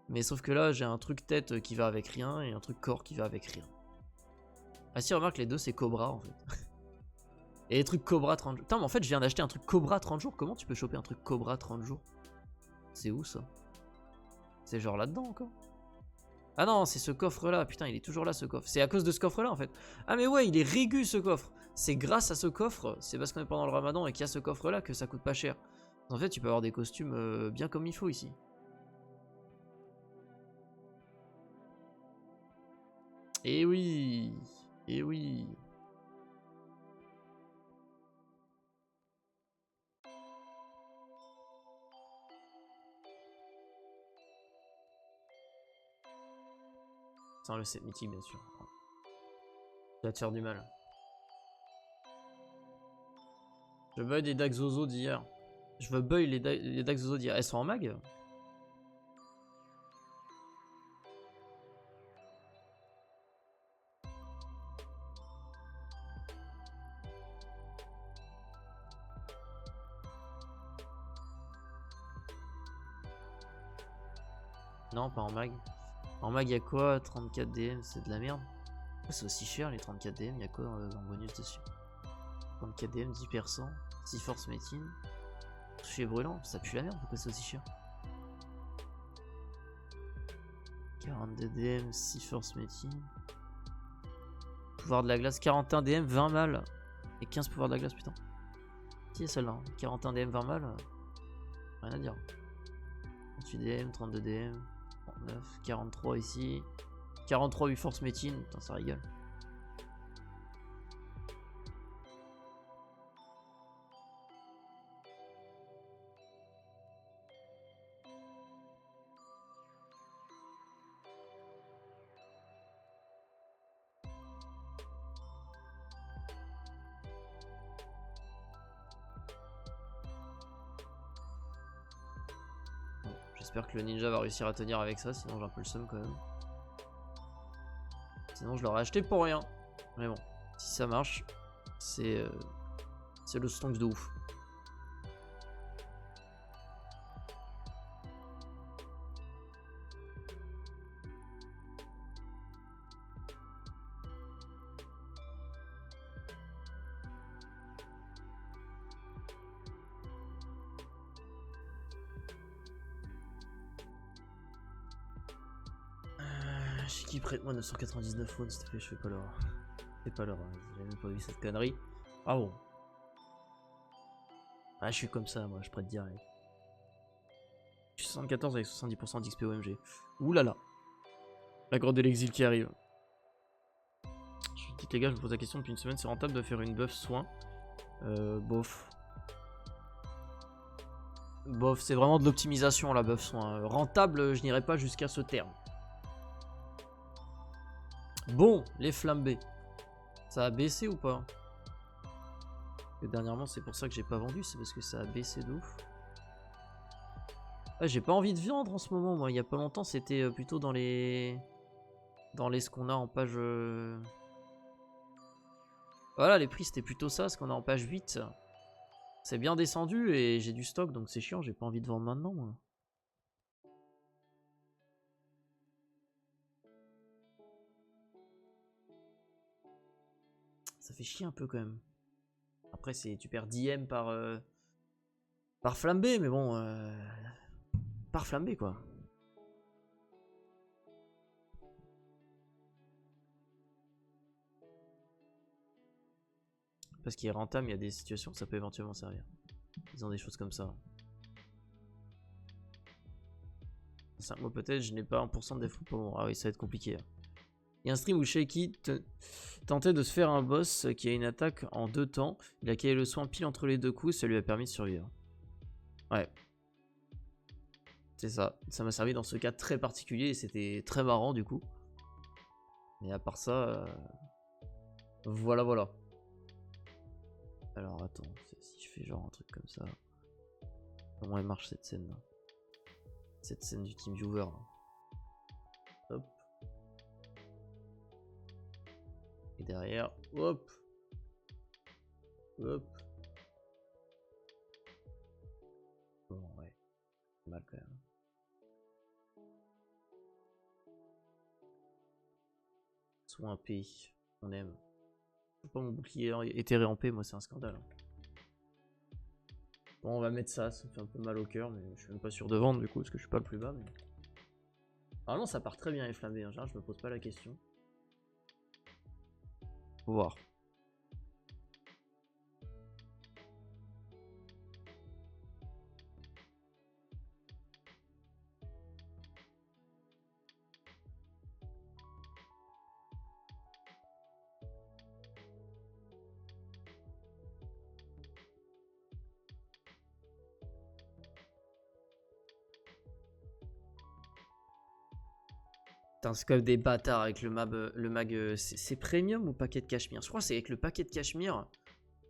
Mais sauf que là, j'ai un truc tête qui va avec rien et un truc corps qui va avec rien. Ah si, remarque, les deux, c'est Cobra en fait. Et les trucs Cobra 30 jours. Putain, mais en fait, je viens d'acheter un truc Cobra 30 jours. Comment tu peux choper un truc Cobra 30 jours? C'est où ça? C'est genre là-dedans encore? Ah non, c'est ce coffre-là. Putain, il est toujours là ce coffre. C'est à cause de ce coffre-là en fait. Ah mais ouais, il est régu ce coffre. C'est grâce à ce coffre. C'est parce qu'on est pendant le ramadan et qu'il y a ce coffre-là que ça coûte pas cher. En fait, tu peux avoir des costumes bien comme il faut ici. Eh oui. Eh oui. Sans le set mythique, bien sûr. Ça va te faire du mal. Je buy des Dax Zozo d'hier. Je veux buy les Dax Zozo d'hier. Elles sont en mag? Non, pas en mag. En mag, y'a quoi? 34 DM, c'est de la merde. C'est aussi cher les 34 DM, y'a quoi en bonus dessus? 34 DM, 10%, 6 force médecine. Toucher brûlant, ça pue la merde, pourquoi c'est aussi cher? 42 DM, 6 force médecine. Pouvoir de la glace, 41 DM, 20 mal. Et 15 pouvoirs de la glace, putain. Qui est celle-là? 41 DM, 20 mal. Rien à dire. 38 DM, 32 DM, 39, 43 ici. 43 8 force médecine, putain ça rigole. J'espère que le ninja va réussir à tenir avec ça, sinon j'ai un peu le seum quand même. Sinon je l'aurais acheté pour rien. Mais bon, si ça marche, c'est le stonks de ouf. Qui prête-moi 999 phones, s'il te plaît, je fais pas l'heure. Fais pas l'heure, j'ai même pas vu cette connerie. Ah bon. Ah, je suis comme ça, moi, je prête direct. Je suis 74 avec 70% d'XP OMG. Ouh là là. La grotte de l'exil qui arrive. Je vous dis, les gars, je vous pose la question depuis une semaine, c'est rentable de faire une buff soin? Bof. Bof, c'est vraiment de l'optimisation la buff soin. Rentable, je n'irai pas jusqu'à ce terme. Bon, les flambés. Ça a baissé ou pas? Et dernièrement, c'est pour ça que j'ai pas vendu, c'est parce que ça a baissé de ouf. Ouais, j'ai pas envie de vendre en ce moment, moi. Il y a pas longtemps, c'était plutôt dans les... ce qu'on a en page... Voilà, les prix, c'était plutôt ça, ce qu'on a en page 8. C'est bien descendu et j'ai du stock, donc c'est chiant, j'ai pas envie de vendre maintenant, moi. Ça fait chier un peu quand même. Après, tu perds 10 M par flambé, mais bon... par flambé, quoi. Parce qu'il est rentable, il y a des situations où ça peut éventuellement servir. Ils ont des choses comme ça. 5 mois peut-être, je n'ai pas 1% de défaut pour bon. Ah oui, ça va être compliqué. Il y a un stream où Shaky tentait de se faire un boss qui a une attaque en 2 temps. Il a calé le soin pile entre les 2 coups, ça lui a permis de survivre. Ouais. C'est ça. Ça m'a servi dans ce cas très particulier et c'était très marrant du coup. Mais à part ça... Voilà, voilà. Alors attends, si je fais genre un truc comme ça... Comment elle marche cette scène là? Cette scène du TeamViewer là. Hop. Et derrière, hop. Hop. Bon ouais. Mal quand même. Soit un P. On aime. Je sais pas, mon bouclier éthéré en P, moi c'est un scandale. Bon, on va mettre ça, ça me fait un peu mal au cœur, mais je suis même pas sûr de vendre du coup, parce que je suis pas le plus bas. Mais... normalement, ça part très bien les flambés, en général, je me pose pas la question. Faut voir. Putain, c'est quand même des bâtards avec le mag. C'est premium ou paquet de cachemire? Je crois que c'est avec le paquet de cachemire.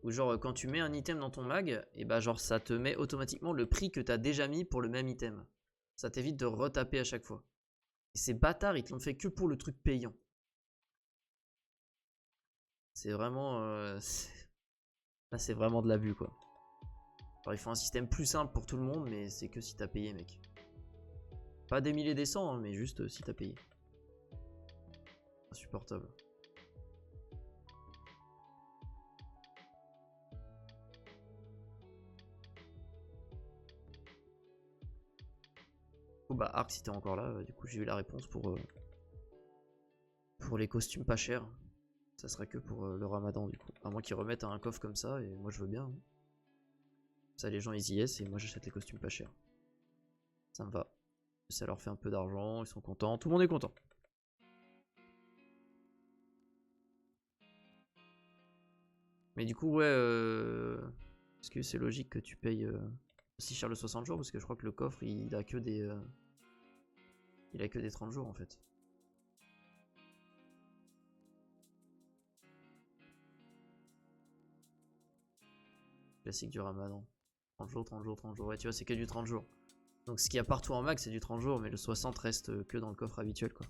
Ou genre quand tu mets un item dans ton mag, et bah genre ça te met automatiquement le prix que t'as déjà mis pour le même item. Ça t'évite de retaper à chaque fois. Et ces bâtards, ils te l'ont fait que pour le truc payant. C'est vraiment... Là c'est vraiment de l'abus quoi. Alors, il faut un système plus simple pour tout le monde, mais c'est que si t'as payé mec. Pas des milliers des cents, hein, mais juste si t'as payé. Insupportable. Oh bah Arc si t'es encore là, du coup j'ai eu la réponse pour les costumes pas chers. Ça sera que pour le ramadan du coup. À moins qu'ils remettent un coffre comme ça, et moi je veux bien. Hein. Ça les gens ils y est, et moi j'achète les costumes pas chers. Ça me va. Ça leur fait un peu d'argent, ils sont contents, tout le monde est content. Mais du coup ouais, est-ce que c'est logique que tu payes si cher le 60 jours? Parce que je crois que le coffre il a que des... il a que des 30 jours en fait. Classique du ramadan. 30 jours, 30 jours, 30 jours. Ouais, tu vois, c'est que du 30 jours. Donc ce qu'il y a partout en max, c'est du 30 jours, mais le 60 reste que dans le coffre habituel, quoi.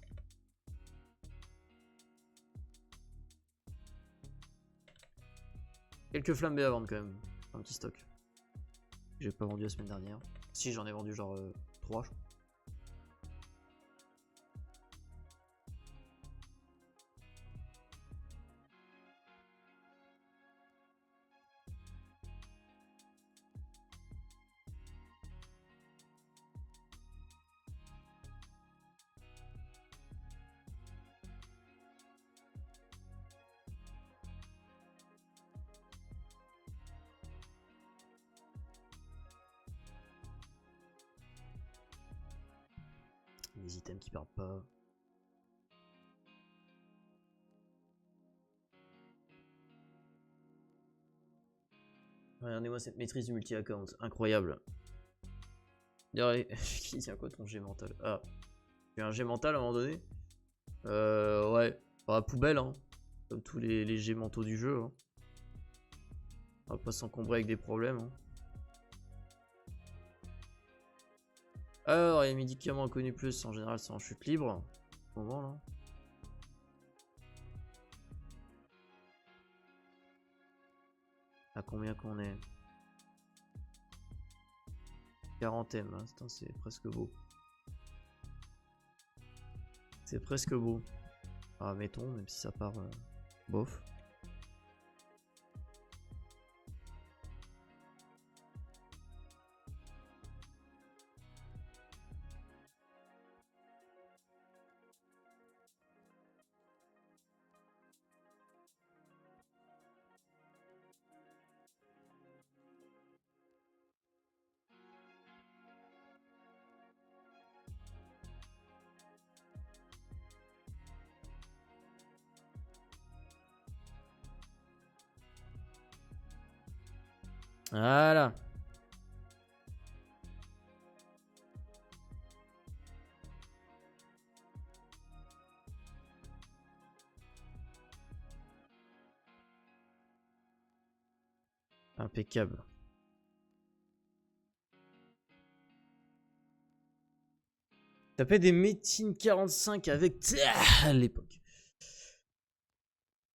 Quelques flambés à vendre quand même. Un petit stock. J'ai pas vendu la semaine dernière. Si, j'en ai vendu genre 3, je crois. Les items qui partent pas. Regardez-moi cette maîtrise du multi-account. Incroyable. D'ailleurs, qui tient quoi ton jet mental? Ah. J'ai un jet mental à un moment donné. Ouais. Dans la poubelle, hein. Comme tous les jets mentaux du jeu. Hein. On va pas s'encombrer avec des problèmes. Hein. Alors, les médicaments connus plus, en général, c'est en chute libre. En ce moment, là. À combien qu'on est? 40ème, hein. C'est presque beau. C'est presque beau. Ah, mettons, même si ça part bof. Voilà. Impeccable. Tapais des médecines 45 avec à l'époque.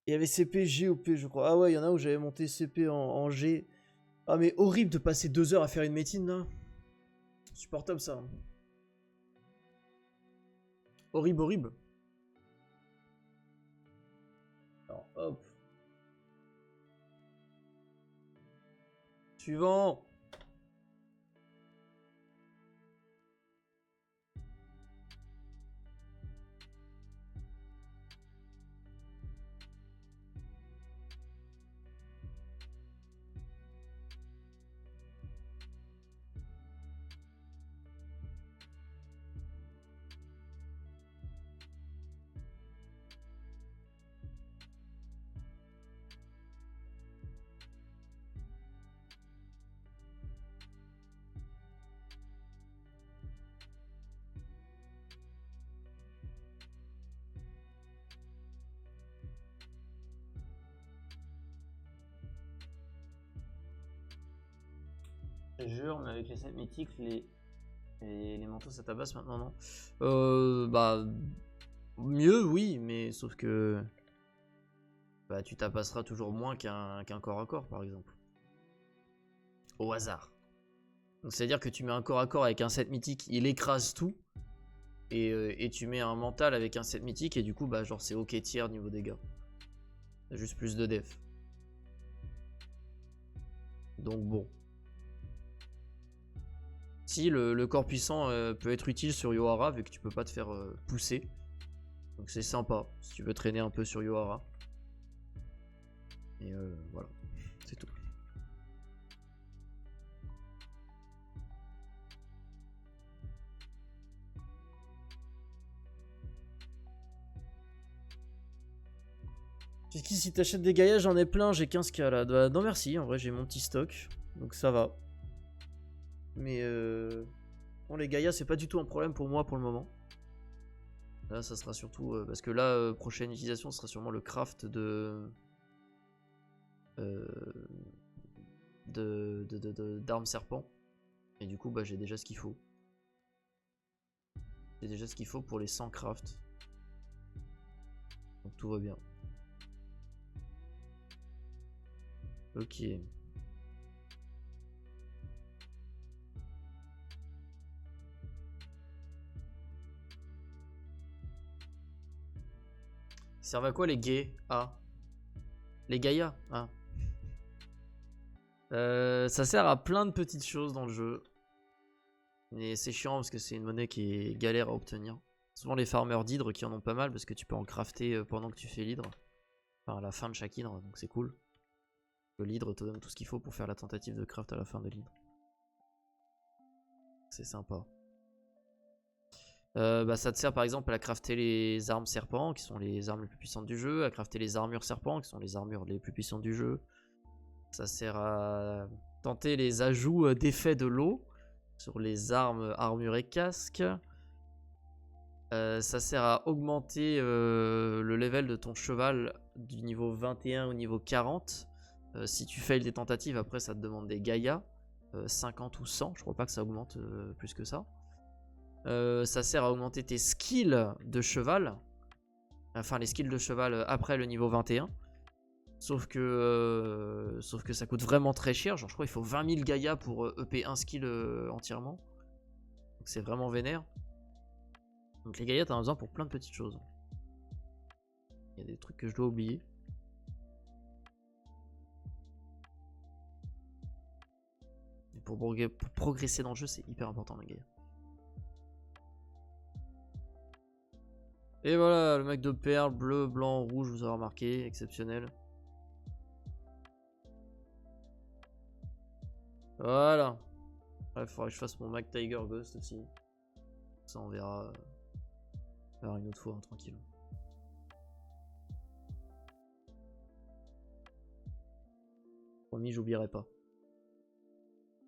Il y avait CP, G ou P, je crois. Ah ouais, il y en a où j'avais monté CP en G. Ah mais horrible de passer 2 heures à faire une médecine là. Supportable ça. Horrible, horrible. Alors hop. Suivant. Je te jure, mais avec les 7 mythiques, les manteaux ça tabasse maintenant, non? Bah. Mieux, oui, mais sauf que. Bah, tu tapasseras toujours moins qu'un corps à corps, par exemple. Au hasard. Donc, c'est-à-dire que tu mets un corps à corps avec un set mythique, il écrase tout. Et tu mets un mental avec un set mythique, et du coup, bah, genre, c'est ok tiers niveau dégâts. T'as juste plus de def. Donc, bon. Si, le corps puissant peut être utile sur Yohara, vu que tu peux pas te faire pousser. Donc, c'est sympa, si tu veux traîner un peu sur Yohara. Et voilà, c'est tout. J'ai qui si t'achètes des Gaïa, j'en ai plein, j'ai 15k là. Bah, non merci, en vrai j'ai mon petit stock, donc ça va. Mais bon, les Gaïa c'est pas du tout un problème pour moi pour le moment. Là ça sera surtout parce que là prochaine utilisation sera sûrement le craft d'armes serpent. Et du coup bah j'ai déjà ce qu'il faut. J'ai déjà ce qu'il faut pour les 100 crafts. Donc tout va bien. Ok. Ils servent à quoi les gays? Ah. Les Gaïa? Ah. Ça sert à plein de petites choses dans le jeu. Et c'est chiant parce que c'est une monnaie qui est galère à obtenir. Souvent les farmers d'hydre qui en ont pas mal parce que tu peux en crafter pendant que tu fais l'hydre. Enfin à la fin de chaque hydre, donc c'est cool. L'hydre te donne tout ce qu'il faut pour faire la tentative de craft à la fin de l'hydre. C'est sympa. Bah, ça te sert par exemple à crafter les armes serpents qui sont les armes les plus puissantes du jeu, à crafter les armures serpents qui sont les armures les plus puissantes du jeu. Ça sert à tenter les ajouts d'effets de l'eau sur les armes, armures et casques. Ça sert à augmenter le level de ton cheval du niveau 21 au niveau 40. Si tu fails des tentatives, après ça te demande des Gaïa. 50 ou 100, je crois pas que ça augmente plus que ça. Ça sert à augmenter tes skills de cheval. Enfin les skills de cheval après le niveau 21. Sauf que ça coûte vraiment très cher. Genre je crois qu'il faut 20 000 Gaïa pour EP un skill entièrement. Donc c'est vraiment vénère. Donc les Gaïa t'en as besoin pour plein de petites choses. Il y a des trucs que je dois oublier. Et pour progresser dans le jeu c'est hyper important les Gaïa. Et voilà le mec de perles, bleu, blanc, rouge, vous avez remarqué, exceptionnel. Voilà. Il faudrait que je fasse mon Mac Tiger Ghost aussi. Ça on verra une autre fois, hein, tranquille. Promis, j'oublierai pas.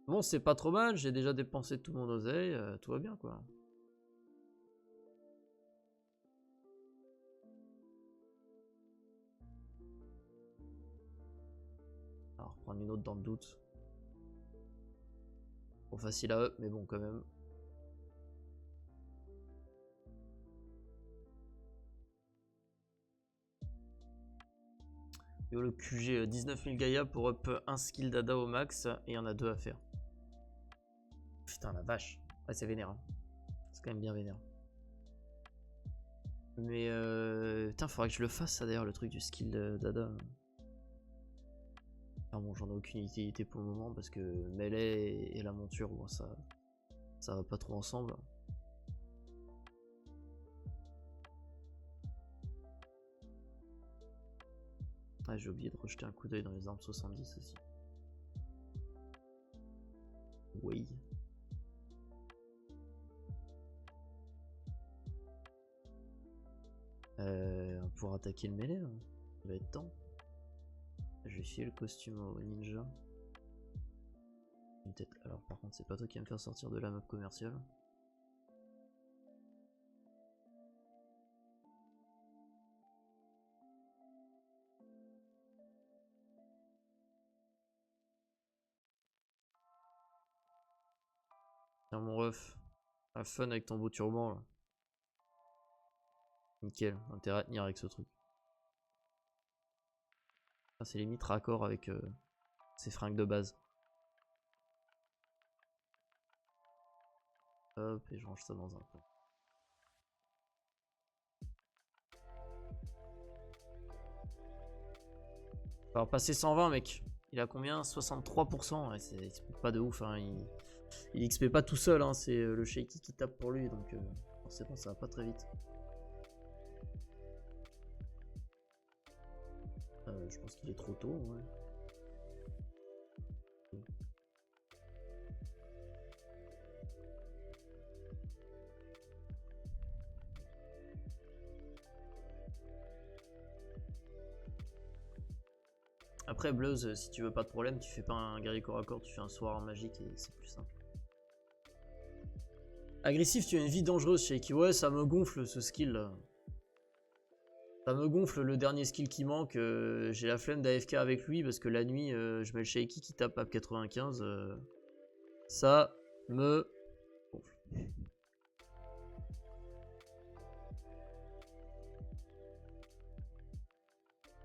Bon, c'est pas trop mal, j'ai déjà dépensé tout mon oseille, tout va bien quoi. Alors, prendre une autre dans le doute. Trop facile à eux, mais bon, quand même. Yo, le QG, 19 000 Gaïa pour up un skill d'Ada au max, et il y en a 2 à faire. Putain, la vache. Ouais, c'est vénère. Hein. C'est quand même bien vénère. Mais putain, faudrait que je le fasse ça d'ailleurs, le truc du skill d'Ada. Ah bon, j'en ai aucune utilité pour le moment parce que mêlée et la monture, bon, ça va pas trop ensemble. Ah, j'ai oublié de rejeter un coup d'œil dans les armes 70 aussi. Oui. Pour attaquer le mêlée, hein. Il va être temps. Je vais filer le costume au ninja. Alors par contre c'est pas toi qui va me faire sortir de la map commerciale. Tiens mon ref. Have fun avec ton beau turban là. Nickel, intérêt à tenir avec ce truc. Ah, c'est limite raccord avec ses fringues de base. Hop, et je range ça dans un coin. Alors passer 120 mec. Il a combien? 63%. Ouais, c'est pas de ouf hein. Il XP pas tout seul hein. C'est le shaky qui tape pour lui. Donc forcément ça va pas très vite. Je pense qu'il est trop tôt, ouais. Après Bluzz, si tu veux pas de problème, tu fais pas un guerrier corps à corps, tu fais un soir magique et c'est plus simple. Agressif, tu as une vie dangereuse, Shaky. Ouais, ça me gonfle ce skill là. Ça me gonfle le dernier skill qui manque. J'ai la flemme d'AFK avec lui parce que la nuit, je mets le Shaky qui tape à 95. Ça me gonfle.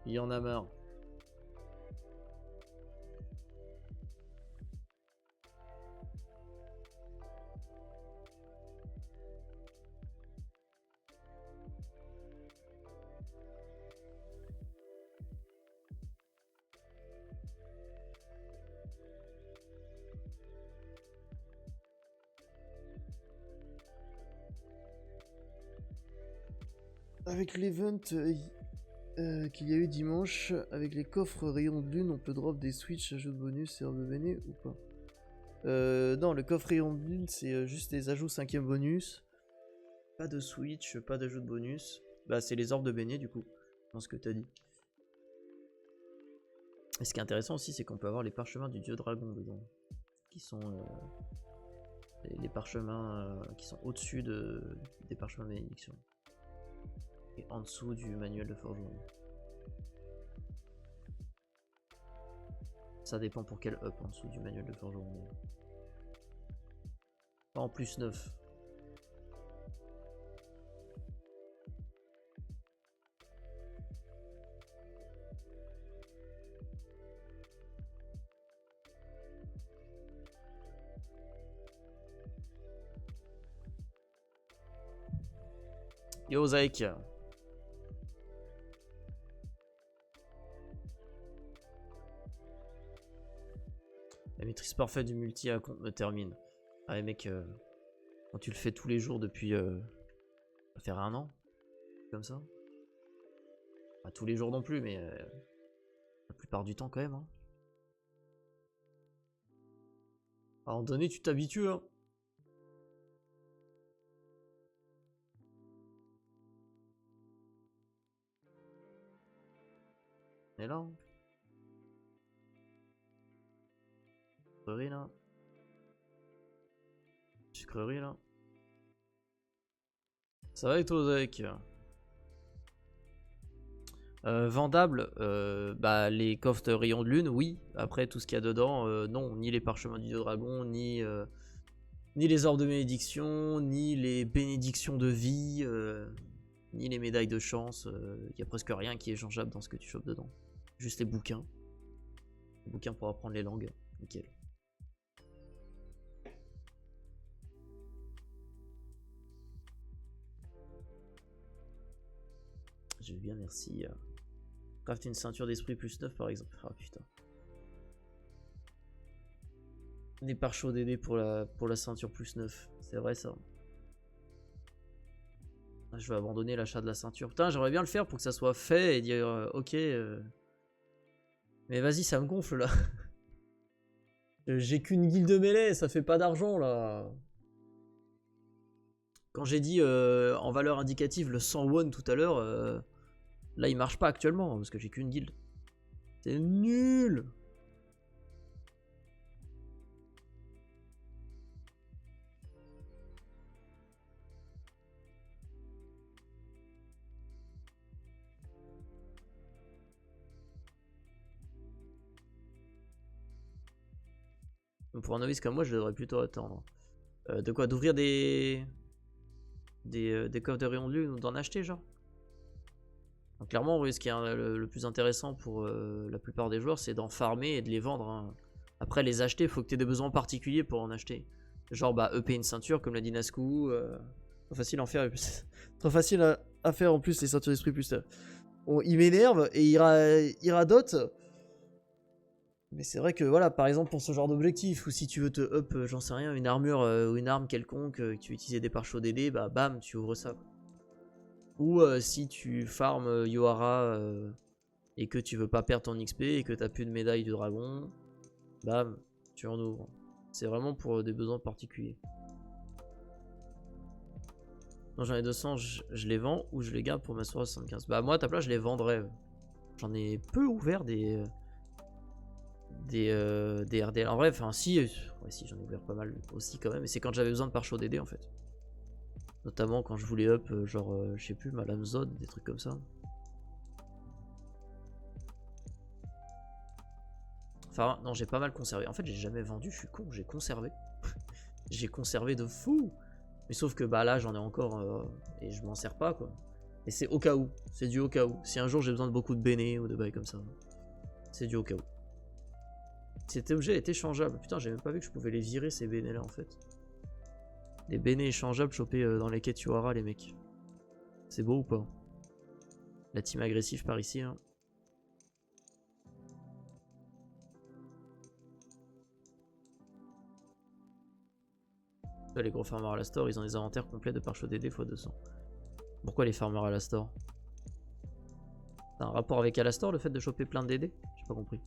Il y en a marre. Avec l'event qu'il y a eu dimanche, avec les coffres rayons de lune, on peut drop des switch, ajout de bonus et heures de béné ou pas? Non, le coffre rayon de lune, c'est juste les ajouts 5ème bonus. Pas de switch, pas d'ajout de bonus. Bah, c'est les orbes de béné du coup, dans ce que t'as dit. Et ce qui est intéressant aussi, c'est qu'on peut avoir les parchemins du dieu dragon dedans. Qui sont les parchemins qui sont au-dessus des parchemins de bénédiction. Et en dessous du manuel de forgeron. Ça dépend pour quel up en dessous du manuel de forgeron. Pas en plus 9. Yo Zaik. La maîtrise parfaite du multi à compte me termine. Ah mec, quand tu le fais tous les jours depuis... ça va faire 1 an. Comme ça. Pas tous les jours non plus, mais la plupart du temps quand même. Hein. À un moment donné, tu t'habitues. Hein. Et là. Sucrerie là. Sucrerie là. Ça va et toi avec vendable, bah, les coffres de rayon de lune, oui. Après, tout ce qu'il y a dedans, non. Ni les parchemins du dieu dragon, ni les orbes de bénédiction, ni les bénédictions de vie, ni les médailles de chance. Il y a presque rien qui est changeable dans ce que tu chopes dedans. Juste les bouquins. Les bouquins pour apprendre les langues. Nickel. Je vais bien, merci. Craft une ceinture d'esprit plus 9 par exemple. Ah putain. Des pare-chauds DD pour la ceinture plus 9. C'est vrai ça. Je vais abandonner l'achat de la ceinture. Putain, j'aimerais bien le faire pour que ça soit fait et dire ok. Mais vas-y, ça me gonfle là. J'ai qu'une guilde de mêlée, ça fait pas d'argent là. Quand j'ai dit en valeur indicative le 100 won tout à l'heure, là il marche pas actuellement parce que j'ai qu'une guilde. C'est nul. Pour un novice comme moi, je devrais plutôt attendre. De quoi? D'ouvrir des coffres de rayons de lune ou d'en acheter, genre? Donc, clairement, oui, ce qui est le plus intéressant pour la plupart des joueurs, c'est d'en farmer et de les vendre. Hein. Après, les acheter, il faut que tu aies des besoins particuliers pour en acheter. Genre, bah, EP une ceinture, comme l'a dit Nasku. Trop facile à en faire. Trop facile à faire en plus, les ceintures d'esprit plus. Bon, il m'énerve et il radote. Mais c'est vrai que, voilà, par exemple, pour ce genre d'objectif, ou si tu veux te up, j'en sais rien, une armure ou une arme quelconque, que tu veux utiliser des pare-chauds DD, bah, bam, tu ouvres ça. Quoi. Ou si tu farmes Yohara et que tu veux pas perdre ton XP et que t'as plus de médaille de dragon, bam, tu en ouvres. C'est vraiment pour des besoins particuliers. Non, j'en ai 200, je les vends ou je les garde pour ma soirée 75. Bah, moi, à ta place, je les vendrais. J'en ai peu ouvert des RDL. En vrai, enfin, si, ouais, si, j'en ai ouvert pas mal aussi quand même. Et c'est quand j'avais besoin de pare-chauds DD en fait. Notamment quand je voulais up, genre, je sais plus, ma lame Zod, des trucs comme ça. Enfin, non, j'ai pas mal conservé. En fait, j'ai jamais vendu, je suis con, j'ai conservé. J'ai conservé de fou. Mais sauf que bah là, j'en ai encore et je m'en sers pas quoi. Et c'est au cas où, c'est du au cas où. Si un jour j'ai besoin de beaucoup de béné ou de bails comme ça, c'est du au cas où. Cet objet est échangeable. Putain, j'ai même pas vu que je pouvais les virer ces bénés là en fait. Des bénés échangeables chopés dans les quêtes Yohara, les mecs. C'est beau ou pas? La team agressive par ici. Hein. Les gros farmers à la store, ils ont des inventaires complets de pare-chauds DD x 200. Pourquoi les farmers à la store? T'as un rapport avec Alastor le fait de choper plein de DD? J'ai pas compris.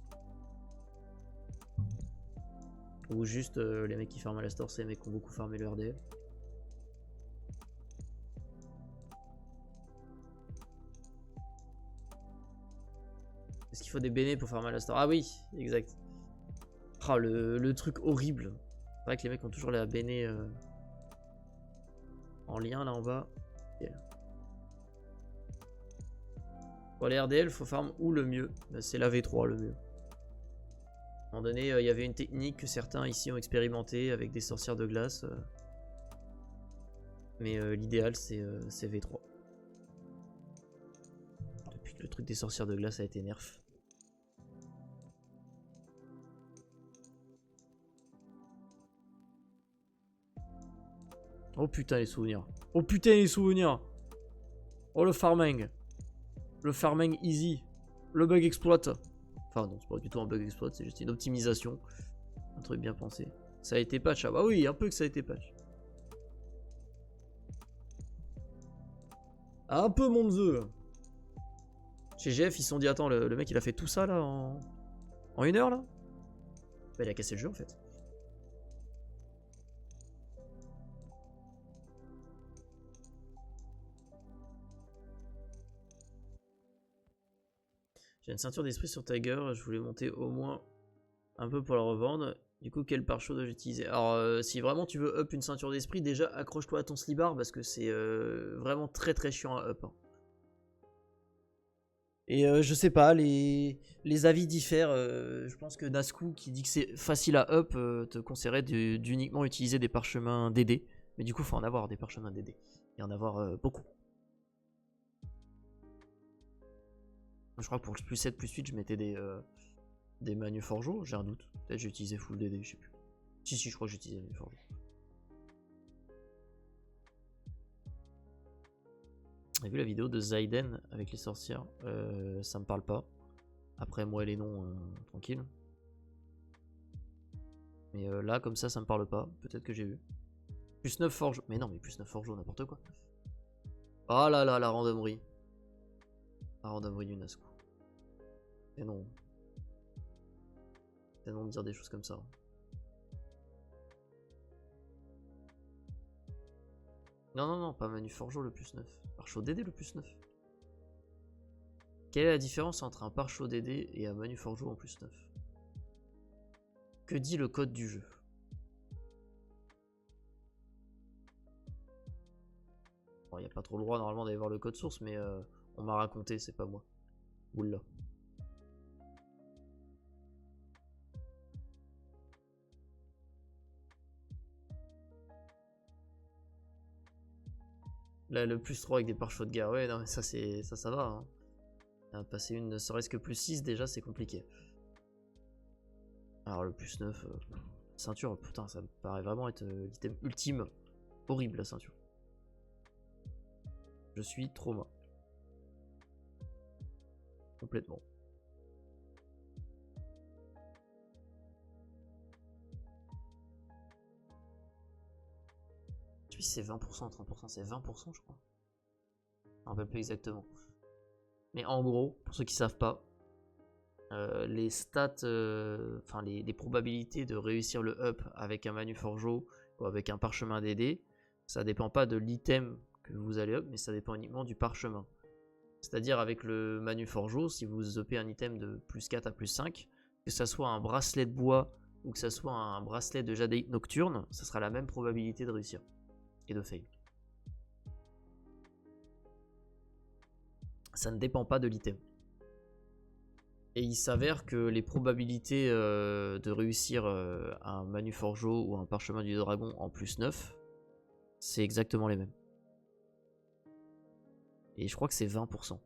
Ou juste les mecs qui farment Alastor, c'est les mecs qui ont beaucoup farmé le RDL. Est-ce qu'il faut des bénés pour farmer Alastor? Ah oui, exact. Ah, le truc horrible. C'est vrai que les mecs ont toujours la béné en lien là en bas. Okay. Pour les RDL, faut farm où le mieux? Bah, c'est la V3 le mieux. À un moment donné, il y avait une technique que certains ici ont expérimenté avec des sorcières de glace. Mais l'idéal, c'est V3. Depuis que le truc des sorcières de glace a été nerf. Oh putain les souvenirs. Oh putain les souvenirs. Oh le farming. Le farming easy. Le bug exploit. Enfin non, c'est pas du tout un bug exploit, c'est juste une optimisation. Un truc bien pensé. Ça a été patch. Ah bah oui, un peu que ça a été patch. Un peu mon neveu. Chez GF, ils se sont dit, attends, le mec il a fait tout ça là en 1 heure là? Bah il a cassé le jeu en fait. J'ai une ceinture d'esprit sur Tiger, je voulais monter au moins un peu pour la revendre. Du coup, quel pare-chaud dois-je utiliser? Alors, si vraiment tu veux up une ceinture d'esprit, déjà accroche-toi à ton slibar parce que c'est vraiment très très chiant à up. Hein. Et je sais pas, les avis diffèrent. Je pense que Nasku qui dit que c'est facile à up te conseillerait d'uniquement utiliser des parchemins DD. Mais du coup, il faut en avoir des parchemins DD. Et en avoir beaucoup. Je crois que pour le plus 7, plus 8, je mettais des Manu Forjo. J'ai un doute. Peut-être j'ai utilisé full DD, je sais plus. Si, je crois que j'ai utilisé Manu Forjo. Vous avez vu la vidéo de Zaiden avec les sorcières? Ça me parle pas. Après, moi et les noms, tranquille. Mais là, comme ça me parle pas. Peut-être que j'ai vu. Plus 9 forge. Mais non, mais plus 9 forge, n'importe quoi. Oh là là, la randomerie. La randomerie du Nasco. Et non. C'est non de dire des choses comme ça. Non, non, non, pas Manu Forjo le plus 9. Pare-chaud DD le plus 9. Quelle est la différence entre un pare-chaud DD et un Manu Forjo en plus 9? Que dit le code du jeu? Bon, il n'y a pas trop le droit normalement d'aller voir le code source, mais on m'a raconté, c'est pas moi. Oula. Là, le plus 3 avec des pare-choix de guerre, ouais, non mais ça c'est ça va. Hein. Passer une ne serait-ce que plus 6 déjà c'est compliqué. Alors le plus 9, ceinture, putain ça me paraît vraiment être l'item ultime. Horrible la ceinture. Je suis trauma. Complètement. Je sais plus si c'est 20%, 30%, c'est 20% je crois. Je me rappelle plus exactement. Mais en gros, pour ceux qui savent pas, les stats, enfin les probabilités de réussir le up avec un Manu Forgeot ou avec un parchemin DD, ça dépend pas de l'item que vous allez up, mais ça dépend uniquement du parchemin. C'est-à-dire avec le Manu Forgeot, si vous upez un item de plus 4 à plus 5, que ça soit un bracelet de bois ou que ça soit un bracelet de jadeite nocturne, ça sera la même probabilité de réussir et de fail. Ça ne dépend pas de l'item. Et il s'avère que les probabilités de réussir un Manu Forgeot ou un parchemin du dragon en plus 9, c'est exactement les mêmes. Et je crois que c'est 20%.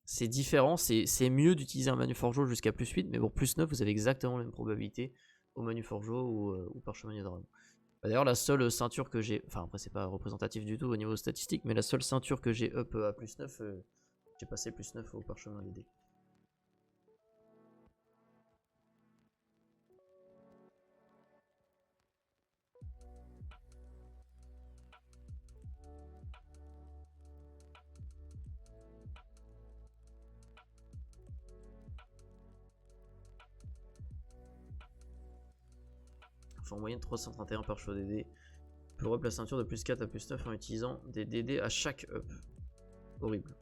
C'est différent, c'est mieux d'utiliser un Manu Forgeot jusqu'à plus 8, mais pour plus 9, vous avez exactement la même probabilité au Manu Forgeot ou parchemin du dragon. D'ailleurs, la seule ceinture que j'ai, enfin après c'est pas représentatif du tout au niveau statistique, mais la seule ceinture que j'ai up à plus 9, j'ai passé plus 9 au parchemin DD. Enfin, en moyenne 331 par choix DD. Pour up la ceinture de plus 4 à plus 9 en utilisant des DD à chaque up. Horrible.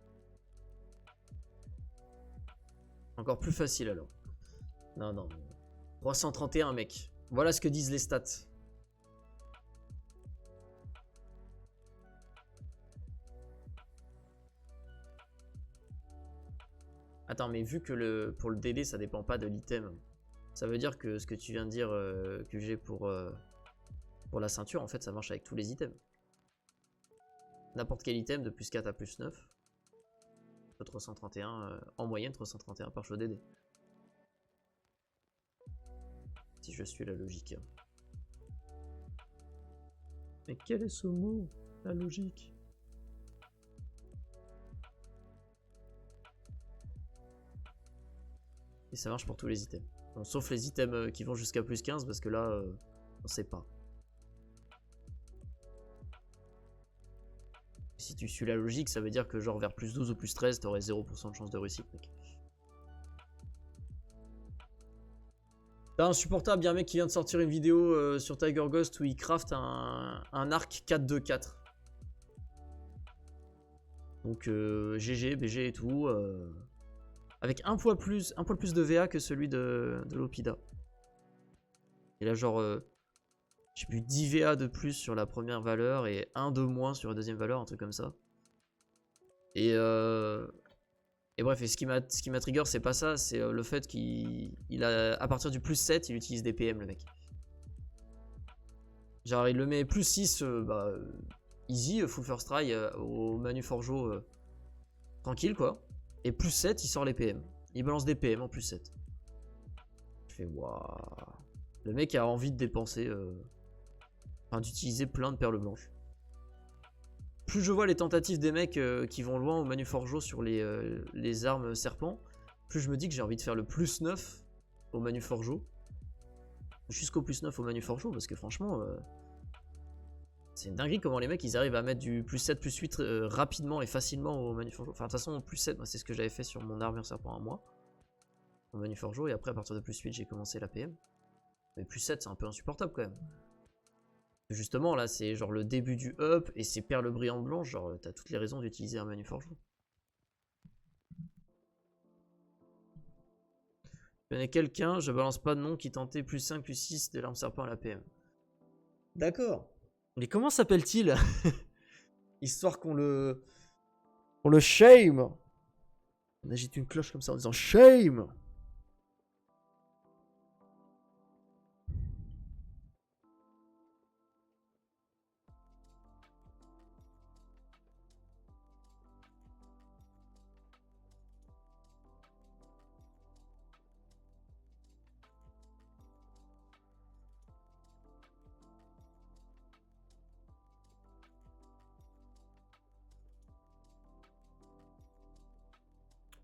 Encore plus facile alors. Non, non. 331 mec. Voilà ce que disent les stats. Attends, mais vu que pour le DD ça dépend pas de l'item, ça veut dire que ce que tu viens de dire que j'ai pour la ceinture, en fait ça marche avec tous les items. N'importe quel item de plus 4 à plus 9. 331, en moyenne 331 par choix DD. Si je suis la logique. Mais quel est ce mot? La logique. Et ça marche pour tous les items. Bon, sauf les items qui vont jusqu'à plus 15 parce que là, on sait pas. Si tu suis la logique, ça veut dire que genre vers plus 12 ou plus 13, t'aurais 0% de chance de réussite, mec. T'as insupportable, il y a un mec qui vient de sortir une vidéo sur Tiger Ghost où il craft un arc 4-2-4. Donc GG, BG et tout. Avec un poil plus de VA que celui de Lopida. Et là genre, j'ai plus 10 VA de plus sur la première valeur et 1 de moins sur la deuxième valeur, un truc comme ça. Et bref, et ce qui m'a trigger, c'est pas ça, c'est le fait qu'il a, à partir du plus 7, il utilise des PM, le mec. Genre, il le met plus 6, bah, easy, full first try au Manu Forgeot, tranquille, quoi. Et plus 7, il sort les PM. Il balance des PM en plus 7. Je fais, waouh. Le mec a envie de dépenser, enfin, d'utiliser plein de perles blanches. Plus je vois les tentatives des mecs qui vont loin au Manu Forgeot sur les armes serpents, plus je me dis que j'ai envie de faire le plus 9 au Manu Forgeot. Jusqu'au plus 9 au Manu Forgeot, parce que franchement, c'est une dinguerie comment les mecs ils arrivent à mettre du plus 7, plus 8 rapidement et facilement au Manu Forgeot. Enfin, de toute façon, plus 7, moi c'est ce que j'avais fait sur mon armure serpent à moi, au Manu Forgeot, et après à partir de plus 8, j'ai commencé la PM. Mais plus 7, c'est un peu insupportable quand même. Justement, là, c'est genre le début du up et c'est perles brillantes blanches. Genre, t'as toutes les raisons d'utiliser un Manu Forgeot. Je connais quelqu'un, je balance pas de nom, qui tentait plus 5, plus 6 de l'arme serpent à la PM. D'accord. Mais comment s'appelle-t-il? Histoire qu'on le. On le shame. On agite une cloche comme ça en disant shame.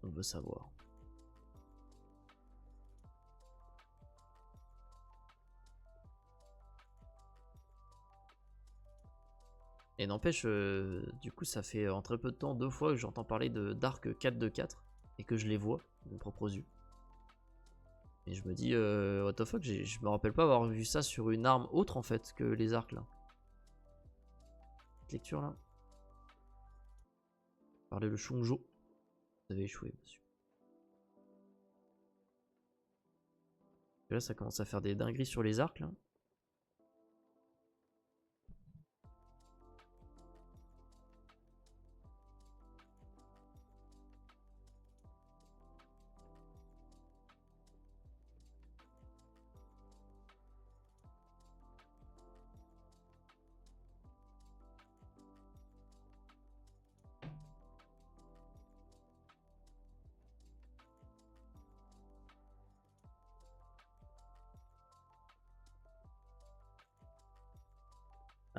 On veut savoir. Et n'empêche, du coup, ça fait en très peu de temps, 2 fois que j'entends parler de d'arc 4 de 4 et que je les vois de mes propres yeux. Et je me dis, what the fuck, je me rappelle pas avoir vu ça sur une arme autre en fait que les arcs là. Cette lecture là. Parler le Shungjo. Vous avez échoué, monsieur. Et là, ça commence à faire des dingueries sur les arcs là.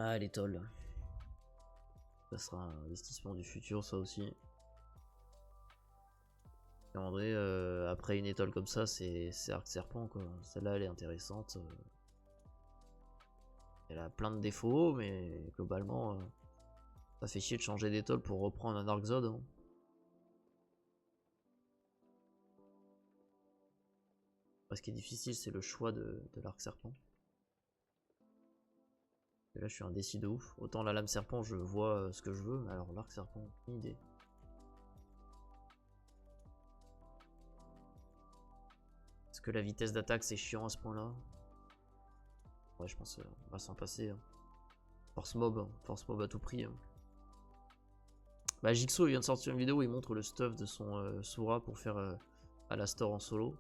Ah, les tolls. Ça sera un investissement du futur, ça aussi. Et en vrai, après une étoile comme ça, c'est Arc Serpent quoi. Celle-là, elle est intéressante. Elle a plein de défauts, mais globalement, ça fait chier de changer d'étoile pour reprendre un Arc Zod. Hein. Ce qui est difficile, c'est le choix de l'Arc Serpent. Et là, je suis indécis de ouf. Autant la lame serpent, je vois ce que je veux, mais alors l'arc serpent, aucune idée. Est-ce que la vitesse d'attaque, c'est chiant à ce point-là? Ouais, je pense qu'on va s'en passer. Hein. Force mob à tout prix. Hein. Bah, Jigsaw, il vient de sortir une vidéo où il montre le stuff de son Sura pour faire Alastor en solo.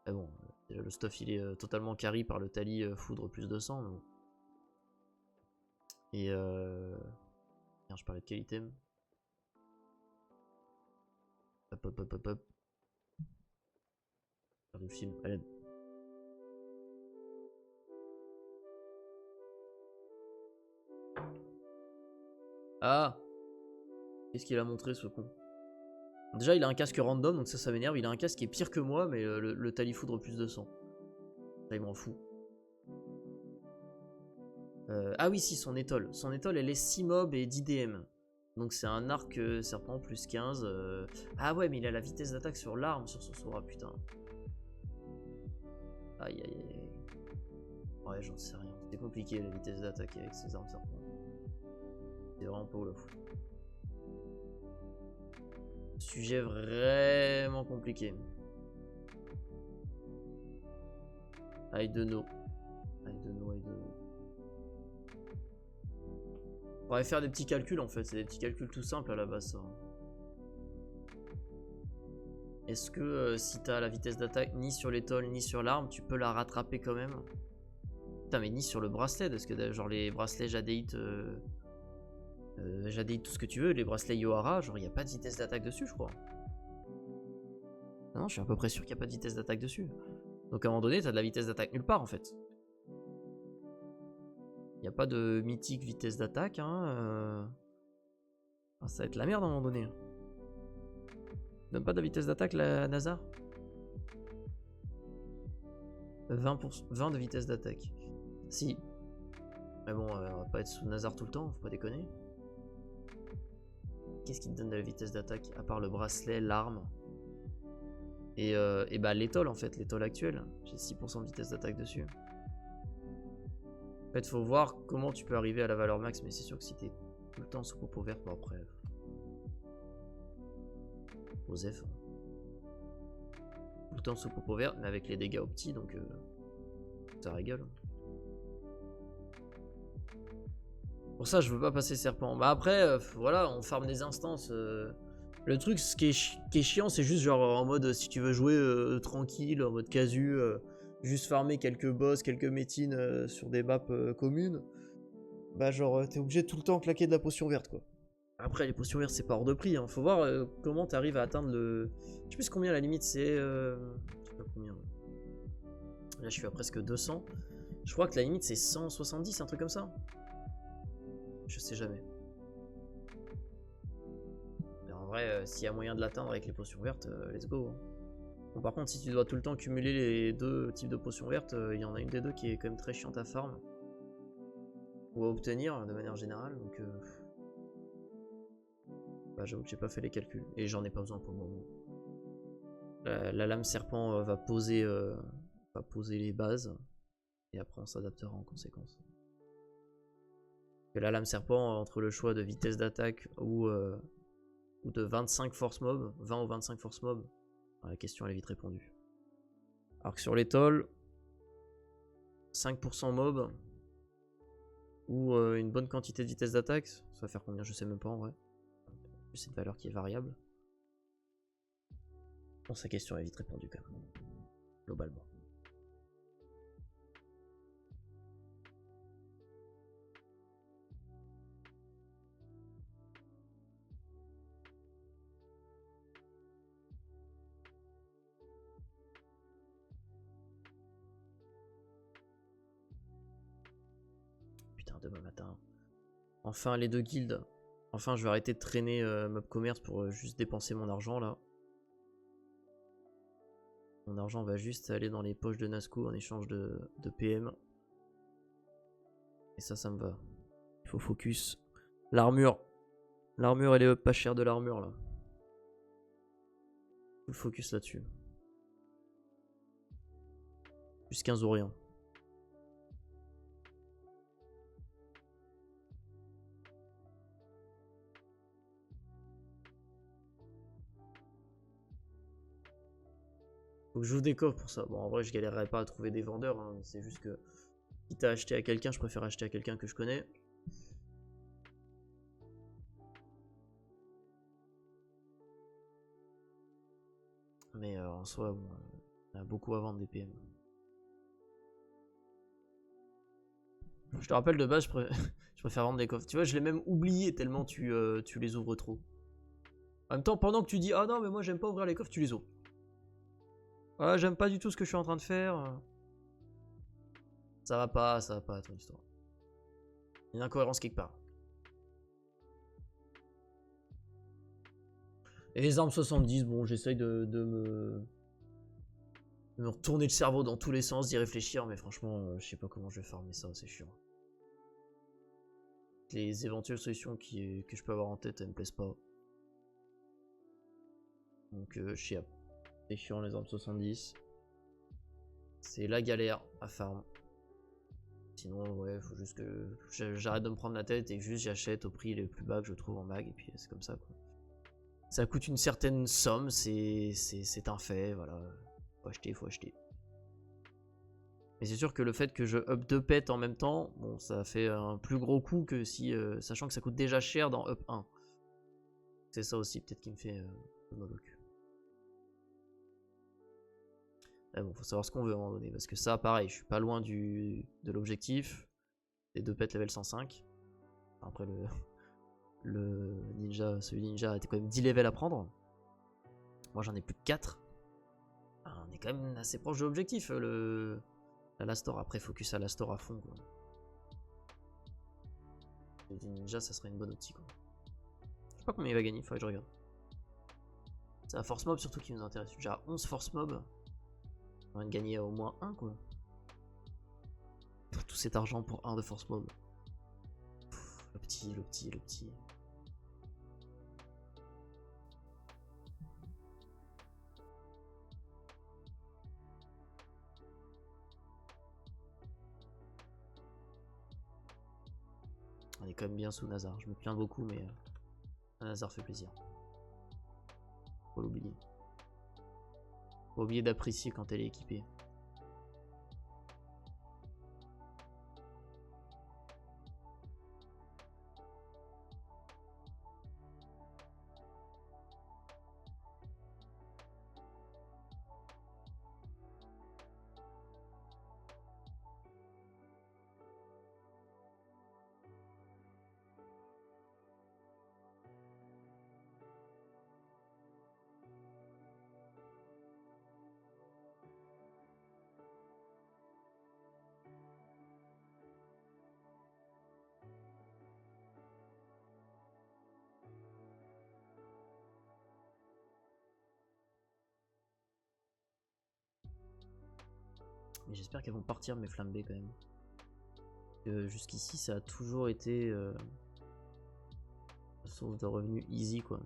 Mais bon, déjà, le stuff, il est totalement carry par le Tali Foudre plus 200. Mais bon. Et Tiens, je parlais de quel item? Hop hop hop hop hop. Le film, allez. Ah! Qu'est-ce qu'il a montré ce con? Déjà il a un casque random donc ça m'énerve, il a un casque qui est pire que moi mais le Talifoudre plus 200. Ça il m'en fout. Ah oui si son étole elle est 6 mobs et 10 DM. Donc c'est un arc serpent plus 15. Ah ouais mais il a la vitesse d'attaque sur l'arme sur son Sora putain. Aïe aïe aïe. Ouais j'en sais rien. C'est compliqué la vitesse d'attaque avec ces armes serpent. C'est vraiment pas ouf. Sujet vraiment compliqué. I don't know. On va faire des petits calculs en fait, c'est des petits calculs tout simples à la base ça. Est-ce que si t'as la vitesse d'attaque ni sur l'étole ni sur l'arme, tu peux la rattraper quand même? Putain mais ni sur le bracelet, parce que genre les bracelets Jadeite, Jadeite tout ce que tu veux, les bracelets Yohara, genre il n'y a pas de vitesse d'attaque dessus je crois. Non, je suis à peu près sûr qu'il n'y a pas de vitesse d'attaque dessus. Donc à un moment donné, t'as de la vitesse d'attaque nulle part en fait. Il n'y a pas de mythique vitesse d'attaque. Hein, ah, ça va être la merde à un moment donné. Donne pas de vitesse d'attaque la Nazar 20 de vitesse d'attaque. Si. Mais bon, on va pas être sous Nazar tout le temps, faut pas déconner. Qu'est-ce qui te donne de la vitesse d'attaque à part le bracelet, l'arme et bah l'étole en fait, l'étole actuelle. J'ai 6% de vitesse d'attaque dessus. En fait, faut voir comment tu peux arriver à la valeur max, mais c'est sûr que si t'es tout le temps sous popo verte, bon après. Osef. Tout le temps sous popo verte, mais avec les dégâts opti, donc ça rigole. Pour ça, je veux pas passer serpent. Bah après, voilà, on farm des instances. Le truc, ce qui est chiant, c'est juste genre en mode si tu veux jouer tranquille, en mode casu, juste farmer quelques boss, quelques métines sur des maps communes. Bah genre t'es obligé de tout le temps claquer de la potion verte quoi. Après les potions vertes c'est pas hors de prix, hein. Faut voir comment t'arrives à atteindre le... Je sais plus combien la limite c'est... Je sais pas combien. Là je suis à presque 200. Je crois que la limite c'est 170, un truc comme ça. Je sais jamais. vrai, s'il y a moyen de l'atteindre avec les potions vertes, let's go. Hein. Bon, par contre, si tu dois tout le temps cumuler les deux types de potions vertes, il y en a une des deux qui est quand même très chiante à farm. Ou à obtenir de manière générale, donc bah, j'avoue que j'ai pas fait les calculs. Et j'en ai pas besoin pour le moment. La lame serpent va poser les bases. Et après on s'adaptera en conséquence. Que la lame serpent, entre le choix de vitesse d'attaque ou de 25 force mob, 20 ou 25 force mob, la question elle est vite répondue. Alors que sur l'étole, 5% mob ou une bonne quantité de vitesse d'attaque, ça va faire combien? Je sais même pas en vrai. C'est une valeur qui est variable. Bon, sa question est vite répondue quand même, globalement. Putain, demain matin. Enfin, les deux guildes. Enfin, je vais arrêter de traîner Mob Commerce pour juste dépenser mon argent là. Mon argent va juste aller dans les poches de Nazgûl en échange de PM. Et ça me va. Il faut focus. L'armure. L'armure, elle est pas chère de l'armure là. Faut focus là-dessus. Plus 15 ou rien. Faut que j'ouvre des coffres pour ça. Bon, en vrai, je galérerai pas à trouver des vendeurs. Hein. C'est juste que, quitte à acheter à quelqu'un, je préfère acheter à quelqu'un que je connais. Mais en soi, bon, on a beaucoup à vendre des PM. Je te rappelle, de base, je préfère vendre des coffres. Tu vois, je l'ai même oublié tellement tu les ouvres trop. En même temps, pendant que tu dis « Ah non, mais moi, j'aime pas ouvrir les coffres », tu les ouvres. Ah, j'aime pas du tout ce que je suis en train de faire. Ça va pas ton histoire. Il y a une incohérence quelque part. Et les armes 70, bon, j'essaye de me retourner le cerveau dans tous les sens, d'y réfléchir, mais franchement, je sais pas comment je vais farmer ça, c'est chiant. Les éventuelles solutions que je peux avoir en tête, elles me plaisent pas. Donc, chiant. C'est chiant les armes 70. C'est la galère à farm. Sinon, ouais, faut juste que j'arrête de me prendre la tête et que juste j'achète au prix le plus bas que je trouve en mag, et puis c'est comme ça, quoi. Ça coûte une certaine somme, c'est un fait, voilà. Faut acheter. Mais c'est sûr que le fait que je up 2 pets en même temps, bon, ça fait un plus gros coup que si, sachant que ça coûte déjà cher dans up 1. C'est ça aussi peut-être qui me fait mal au cul. Mais bon, faut savoir ce qu'on veut à un moment donné, parce que ça, pareil, je suis pas loin de l'objectif. Les 2 pets level 105. Après le ninja, celui ninja était quand même 10 levels à prendre. Moi j'en ai plus que 4. On est quand même assez proche de l'objectif, l'Alastor. Après, focus à l'Alastor à fond, quoi. Le ninja, ça serait une bonne optique, quoi. Je sais pas combien il va gagner, faudrait que je regarde. C'est la force mob surtout qui nous intéresse. J'ai 11 force mob. On va gagner au moins 1, quoi. Pour tout cet argent pour 1 de force mob. Le petit. On est quand même bien sous Nazar. Je me plains beaucoup, mais Nazar fait plaisir. Faut l'oublier. Faut oublier d'apprécier quand elle est équipée. Et j'espère qu'elles vont partir mes flambées quand même. Jusqu'ici ça a toujours été une source de revenus easy quoi.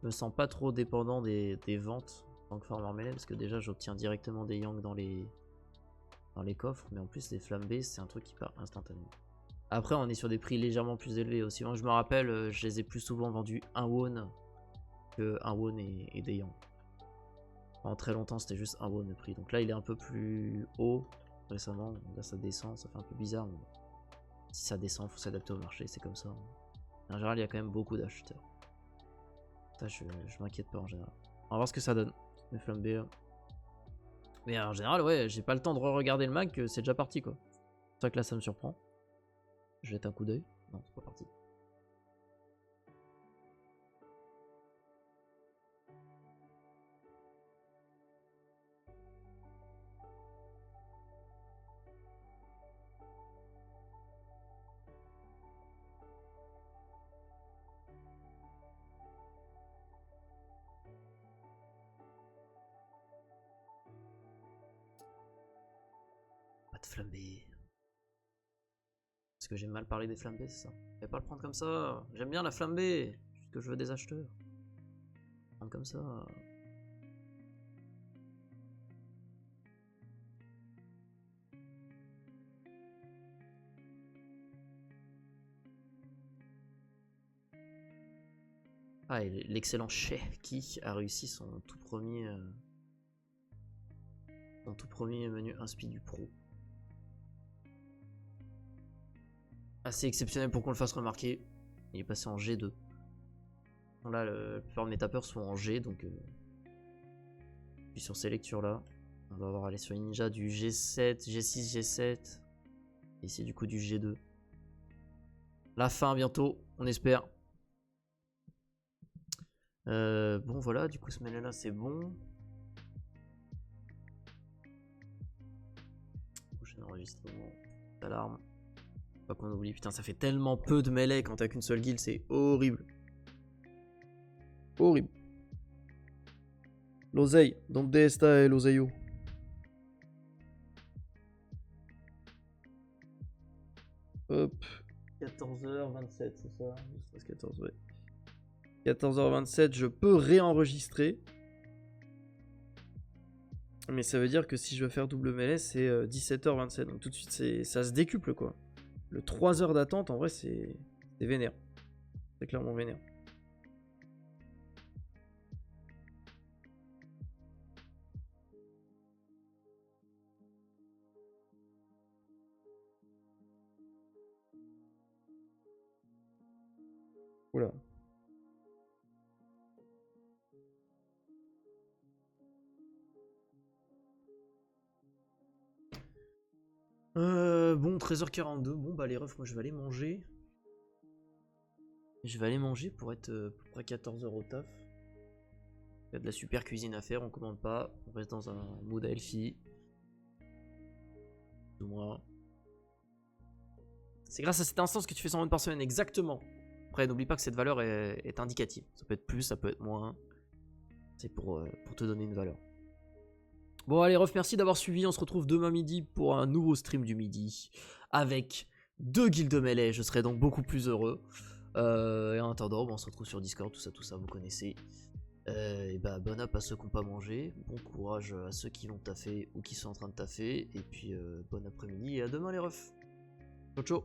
Je me sens pas trop dépendant des ventes en tant que farmer melee parce que déjà j'obtiens directement des yanks dans les coffres, mais en plus les flambées c'est un truc qui part instantanément. Après on est sur des prix légèrement plus élevés aussi. Moi je me rappelle, je les ai plus souvent vendus 1 won que 1 won et des yanks. Pendant très longtemps c'était juste 1 won le prix. Donc là il est un peu plus haut récemment. Là ça descend, ça fait un peu bizarre. Mais si ça descend, faut s'adapter au marché, c'est comme ça. En général il y a quand même beaucoup d'acheteurs. Ça je m'inquiète pas en général. On va voir ce que ça donne, les flambées là. Mais en général ouais, j'ai pas le temps de re-regarder le mag, c'est déjà parti quoi. C'est pour ça que là ça me surprend. Je jette un coup d'œil. Non, c'est pas parti. Pas de flambée. Parce que j'ai mal parlé des flambées, c'est ça. Je vais pas le prendre comme ça. J'aime bien la flambée. Juste que je veux des acheteurs. Prendre comme ça. Ah, et l'excellent Sheikh qui a réussi son tout premier menu inspi du pro. Assez exceptionnel pour qu'on le fasse remarquer. Il est passé en G2. Bon, là, la plupart de mes tapeurs sont en G, donc puis sur ces lectures là, on va avoir aller sur une ninja du G7, G6, G7. Et ici du coup du G2. La fin bientôt, on espère. Bon voilà, du coup ce mêlée là c'est bon. Prochain enregistrement. Alarme. Pas qu'on oublie, putain ça fait tellement peu de mêlée quand t'as qu'une seule guild, c'est horrible. Horrible. L'oseille, donc Desta et l'oseillot. Hop. 14h27, c'est ça? 14, ouais. 14h27, je peux réenregistrer. Mais ça veut dire que si je veux faire double mêlée, c'est 17h27. Donc tout de suite, ça se décuple quoi. Le 3 heures d'attente, en vrai, c'est vénère. C'est clairement vénère. Oula. Bon, 13h42. Bon, bah, les refs, moi, je vais aller manger. Je vais aller manger pour être à peu près 14h au taf. Il y a de la super cuisine à faire, on commande pas. On reste dans un mood à Elfie. Plus ou moins. C'est grâce à cette instance que tu fais 100 won par semaine, exactement. Après, n'oublie pas que cette valeur est indicative. Ça peut être plus, ça peut être moins. C'est pour te donner une valeur. Bon, allez, ref, merci d'avoir suivi. On se retrouve demain midi pour un nouveau stream du midi. Avec 2 guildes de mêlée. Je serai donc beaucoup plus heureux. Et en attendant, on se retrouve sur Discord, tout ça, vous connaissez. Et bah, bon app à ceux qui n'ont pas mangé. Bon courage à ceux qui vont taffer ou qui sont en train de taffer. Et puis, bon après-midi et à demain, les refs. Ciao, ciao.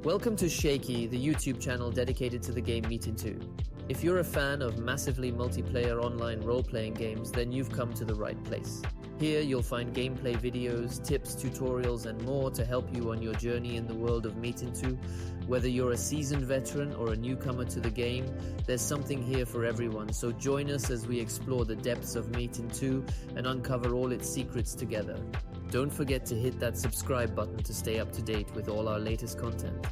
Welcome to Shaky, the YouTube channel dedicated to the game Metin 2. If you're a fan of massively multiplayer online role-playing games, then you've come to the right place. Here you'll find gameplay videos, tips, tutorials, and more to help you on your journey in the world of Metin 2. Whether you're a seasoned veteran or a newcomer to the game, there's something here for everyone, so join us as we explore the depths of Metin 2 and uncover all its secrets together. Don't forget to hit that subscribe button to stay up to date with all our latest content.